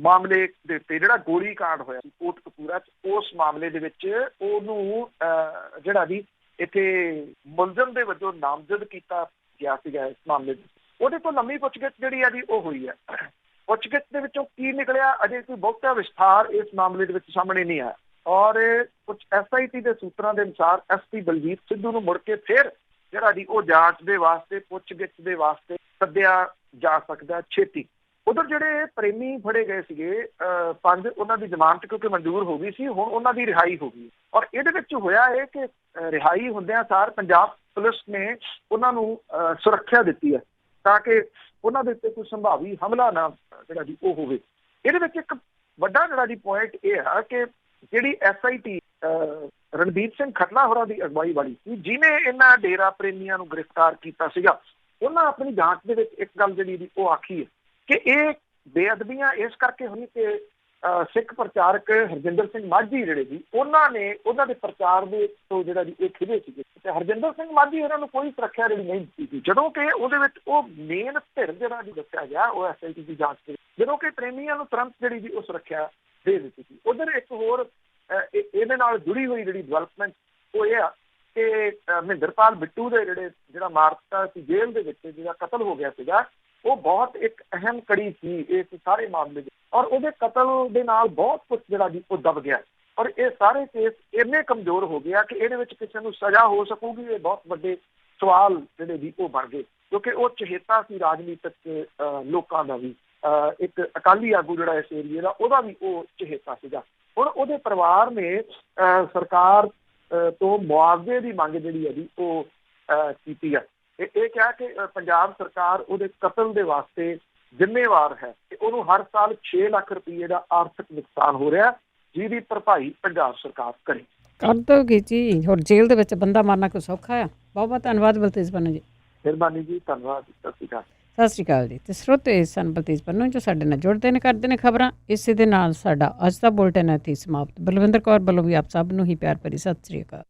ਮਾਮਲੇ ਦੇ ਉੱਤੇ ਜਿਹੜਾ ਗੋਲੀ ਕਾਂਡ ਹੋਇਆ ਸੀ ਕੋਟਕਪੂਰਾ 'ਚ। ਉਸ ਮਾਮਲੇ ਦੇ ਵਿੱਚ ਉਹਨੂੰ ਜਿਹੜਾ ਜੀ ਇੱਥੇ ਮੁਲਜ਼ਮ ਦੇ ਵਜੋਂ ਨਾਮਜ਼ਦ ਕੀਤਾ ਗਿਆ ਸੀਗਾ। ਇਸ ਮਾਮਲੇ ਦੇ ਉਹਦੇ ਤੋਂ ਲੰਮੀ ਪੁੱਛਗਿੱਛ ਜਿਹੜੀ ਆ ਜੀ ਉਹ ਹੋਈ ਹੈ। ਪੁੱਛਗਿੱਛ ਦੇ ਵਿੱਚੋਂ ਕੀ ਨਿਕਲਿਆ ਅਜੇ ਕੋਈ ਬਹੁਤਾ ਵਿਸਥਾਰ ਇਸ ਮਾਮਲੇ ਦੇ ਵਿੱਚ ਸਾਹਮਣੇ ਨਹੀਂ ਆਇਆ। ਔਰ ਕੁਝ SIT ਦੇ ਸੂਤਰਾਂ ਦੇ ਅਨੁਸਾਰ SP ਬਲਜੀਤ ਸਿੱਧੂ ਨੂੰ ਮੁੜ ਕੇ ਫਿਰ ਜਿਹੜਾ ਜੀ ਉਹ ਜਾਂਚ ਦੇ ਵਾਸਤੇ ਪੁੱਛਗਿੱਛ ਦੇ ਵਾਸਤੇ ਸੱਦਿਆ ਜਾ ਸਕਦਾ ਛੇਤੀ। ਉਧਰ ਜਿਹੜੇ ਪ੍ਰੇਮੀ ਫੜੇ ਗਏ ਸੀਗੇ 5 ਉਹਨਾਂ ਦੀ ਜ਼ਮਾਨਤ ਕਿਉਂਕਿ ਮਨਜ਼ੂਰ ਹੋ ਗਈ ਸੀ, ਹੁਣ ਉਹਨਾਂ ਦੀ ਰਿਹਾਈ ਹੋ ਗਈ। ਔਰ ਇਹਦੇ ਵਿੱਚ ਹੋਇਆ ਇਹ ਕਿ ਰਿਹਾਈ ਹੁੰਦਿਆਂ ਸਾਰ ਪੰਜਾਬ ਪੁਲਿਸ ਨੇ ਉਹਨਾਂ ਨੂੰ ਸੁਰੱਖਿਆ ਦਿੱਤੀ ਹੈ ਤਾਂ ਕਿ ਉਹਨਾਂ ਦੇ ਉੱਤੇ ਕੋਈ ਸੰਭਾਵੀ ਹਮਲਾ ਨਾ ਜਿਹੜਾ ਜੀ ਉਹ ਹੋਵੇ। ਇਹਦੇ ਵਿੱਚ ਇੱਕ ਵੱਡਾ ਜਿਹੜਾ ਜੀ ਪੁਆਇੰਟ ਇਹ ਆ ਕਿ ਜਿਹੜੀ SIT ਰਣਬੀਰ ਸਿੰਘ ਖਟਲਾ ਹੋਰਾਂ ਦੀ ਅਗਵਾਈ ਵਾਲੀ ਸੀ ਜਿਹਨੇ ਇਹਨਾਂ ਡੇਰਾ ਪ੍ਰੇਮੀਆਂ ਨੂੰ ਗ੍ਰਿਫਤਾਰ ਕੀਤਾ ਸੀਗਾ, ਉਹਨਾਂ ਆਪਣੀ ਜਾਂਚ ਦੇ ਵਿੱਚ ਇੱਕ ਗੱਲ ਜਿਹੜੀ ਉਹ ਆਖੀ ਹੈ ਕਿ ਇਹ ਬੇਅਦਬੀਆਂ ਇਸ ਕਰਕੇ ਹੋਈ ਕਿ ਸਿੱਖ ਪ੍ਰਚਾਰਕ ਹਰਜਿੰਦਰ ਸਿੰਘ ਮਾਝੀ ਜਿਹੜੇ ਜੀ ਉਹਨਾਂ ਦੇ ਪ੍ਰਚਾਰ ਦੇ ਤੋਂ ਜਿਹੜਾ ਜੀ ਇਹ ਖਿਲੇ ਸੀਗੇ ਤੇ ਹਰਜਿੰਦਰ ਸਿੰਘ ਮਾਝੀ ਉਹਨਾਂ ਨੂੰ ਕੋਈ ਸੁਰੱਖਿਆ ਜਿਹੜੀ ਨਹੀਂ ਦਿੱਤੀ ਸੀ, ਜਦੋਂ ਕਿ ਉਹਦੇ ਵਿੱਚ ਉਹ ਮੇਨ ਧਿਰ ਜਿਹੜਾ ਜੀ ਦੱਸਿਆ ਗਿਆ ਉਹ SIT ਦੀ ਜਾਂਚ ਤੇ, ਜਦੋਂ ਕਿ ਪ੍ਰੇਮੀਆਂ ਨੂੰ ਤੁਰੰਤ ਜਿਹੜੀ ਜੀ ਉਹ ਸੁਰੱਖਿਆ ਦੇ ਦਿੱਤੀ ਸੀ। ਉਧਰ ਇੱਕ ਹੋਰ ਇਹਦੇ ਨਾਲ ਜੁੜੀ ਹੋਈ ਜਿਹੜੀ ਡਿਵੈਲਪਮੈਂਟ ਉਹ ਇਹ ਆ ਕਿ ਮਹਿੰਦਰਪਾਲ ਬਿੱਟੂ ਦੇ ਜਿਹੜਾ ਮਾਰਤਾ ਸੀ ਜੇਲ੍ਹ ਦੇ ਵਿੱਚ, ਜਿਹੜਾ ਕਤਲ ਹੋ ਗਿਆ ਸੀਗਾ, ਉਹ ਬਹੁਤ ਇੱਕ ਅਹਿਮ ਕੜੀ ਸੀ ਇਸ ਸਾਰੇ ਮਾਮਲੇ ਦੇ, ਔਰ ਉਹਦੇ ਕਤਲ ਦੇ ਨਾਲ ਬਹੁਤ ਕੁਝ ਜਿਹੜਾ ਜੀ ਉਹ ਦਬ ਗਿਆ, ਔਰ ਇਹ ਸਾਰੇ ਕੇਸ ਇੰਨੇ ਕਮਜ਼ੋਰ ਹੋ ਗਿਆ ਕਿ ਇਹਦੇ ਵਿੱਚ ਕਿਸੇ ਨੂੰ ਸਜ਼ਾ ਹੋ ਸਕੂਗੀ, ਇਹ ਬਹੁਤ ਵੱਡੇ ਸਵਾਲ ਜਿਹੜੇ ਜੀ ਉਹ ਬਣ ਗਏ, ਕਿਉਂਕਿ ਉਹ ਚਹੇਤਾ ਸੀ ਰਾਜਨੀਤਿਕ ਲੋਕਾਂ ਦਾ ਵੀ, ਇੱਕ ਅਕਾਲੀ ਆਗੂ ਜਿਹੜਾ ਇਸ ਏਰੀਏ ਦਾ ਉਹਦਾ ਵੀ ਉਹ ਚਹੇਤਾ ਸੀਗਾ। ਹੁਣ ਉਹਦੇ ਪਰਿਵਾਰ ਨੇ ਸਰਕਾਰ ਤੋਂ ਮੁਆਵਜ਼ੇ ਦੀ ਮੰਗ ਜਿਹੜੀ ਹੈ ਜੀ ਉਹ ਕੀਤੀ ਆ। ਇਹ ਕਿਹਾ ਕਿ ਪੰਜਾਬ ਸਰਕਾਰ ਉਹਦੇ ਕਤਲ ਦੇ ਵਾਸਤੇ ਜ਼ਿੰਮੇਵਾਰ ਹੈ ਤੇ ਉਹਨੂੰ ਹਰ ਸਾਲ 6 ਲੱਖ ਰੁਪਏ ਦਾ ਆਰਥਿਕ ਨੁਕਸਾਨ ਹੋ ਰਿਹਾ, ਜਿਹਦੀ ਭਰਪਾਈ ਪੰਜਾਬ ਸਰਕਾਰ ਕਰੇ। ਕਰ ਦੋਗੇ ਜੀ, ਹੋਰ ਜੇਲ੍ਹ ਦੇ ਵਿੱਚ ਬੰਦਾ ਮਾਰਨਾ ਕੋਈ ਸੌਖਾ ਆ। ਬਹੁਤ ਬਹੁਤ ਧੰਨਵਾਦ ਬਲਤੇਜ ਪੰਨੂ ਜੀ। ਮਿਹਰਬਾਨੀ ਜੀ, ਧੰਨਵਾਦ, ਸਤਿ ਸ਼੍ਰੀ ਅਕਾਲ। ਸਤਿ ਸ਼੍ਰੀ ਅਕਾਲ ਜੀ। ਤੇ ਸਰੋਤੇ ਸਨ ਬਲਤੇਜ ਪੰਨੂ ਜੋ ਸਾਡੇ ਨਾਲ ਜੁੜਦੇ ਨੇ, ਕਰਦੇ ਨੇ ਖਬਰਾਂ। ਇਸੇ ਦੇ ਨਾਲ ਸਾਡਾ ਅੱਜ ਦਾ ਬੁਲਟਨ ਇੱਥੇ ਸਮਾਪਤ। ਬਲਵਿੰਦਰ ਕੌਰ ਵੱਲੋਂ ਵੀ ਆਪ ਸਭ ਨੂੰ ਹੀ ਪਿਆਰ ਭਰੀ ਸਤਿ ਸ਼੍ਰੀ ਅਕਾਲ।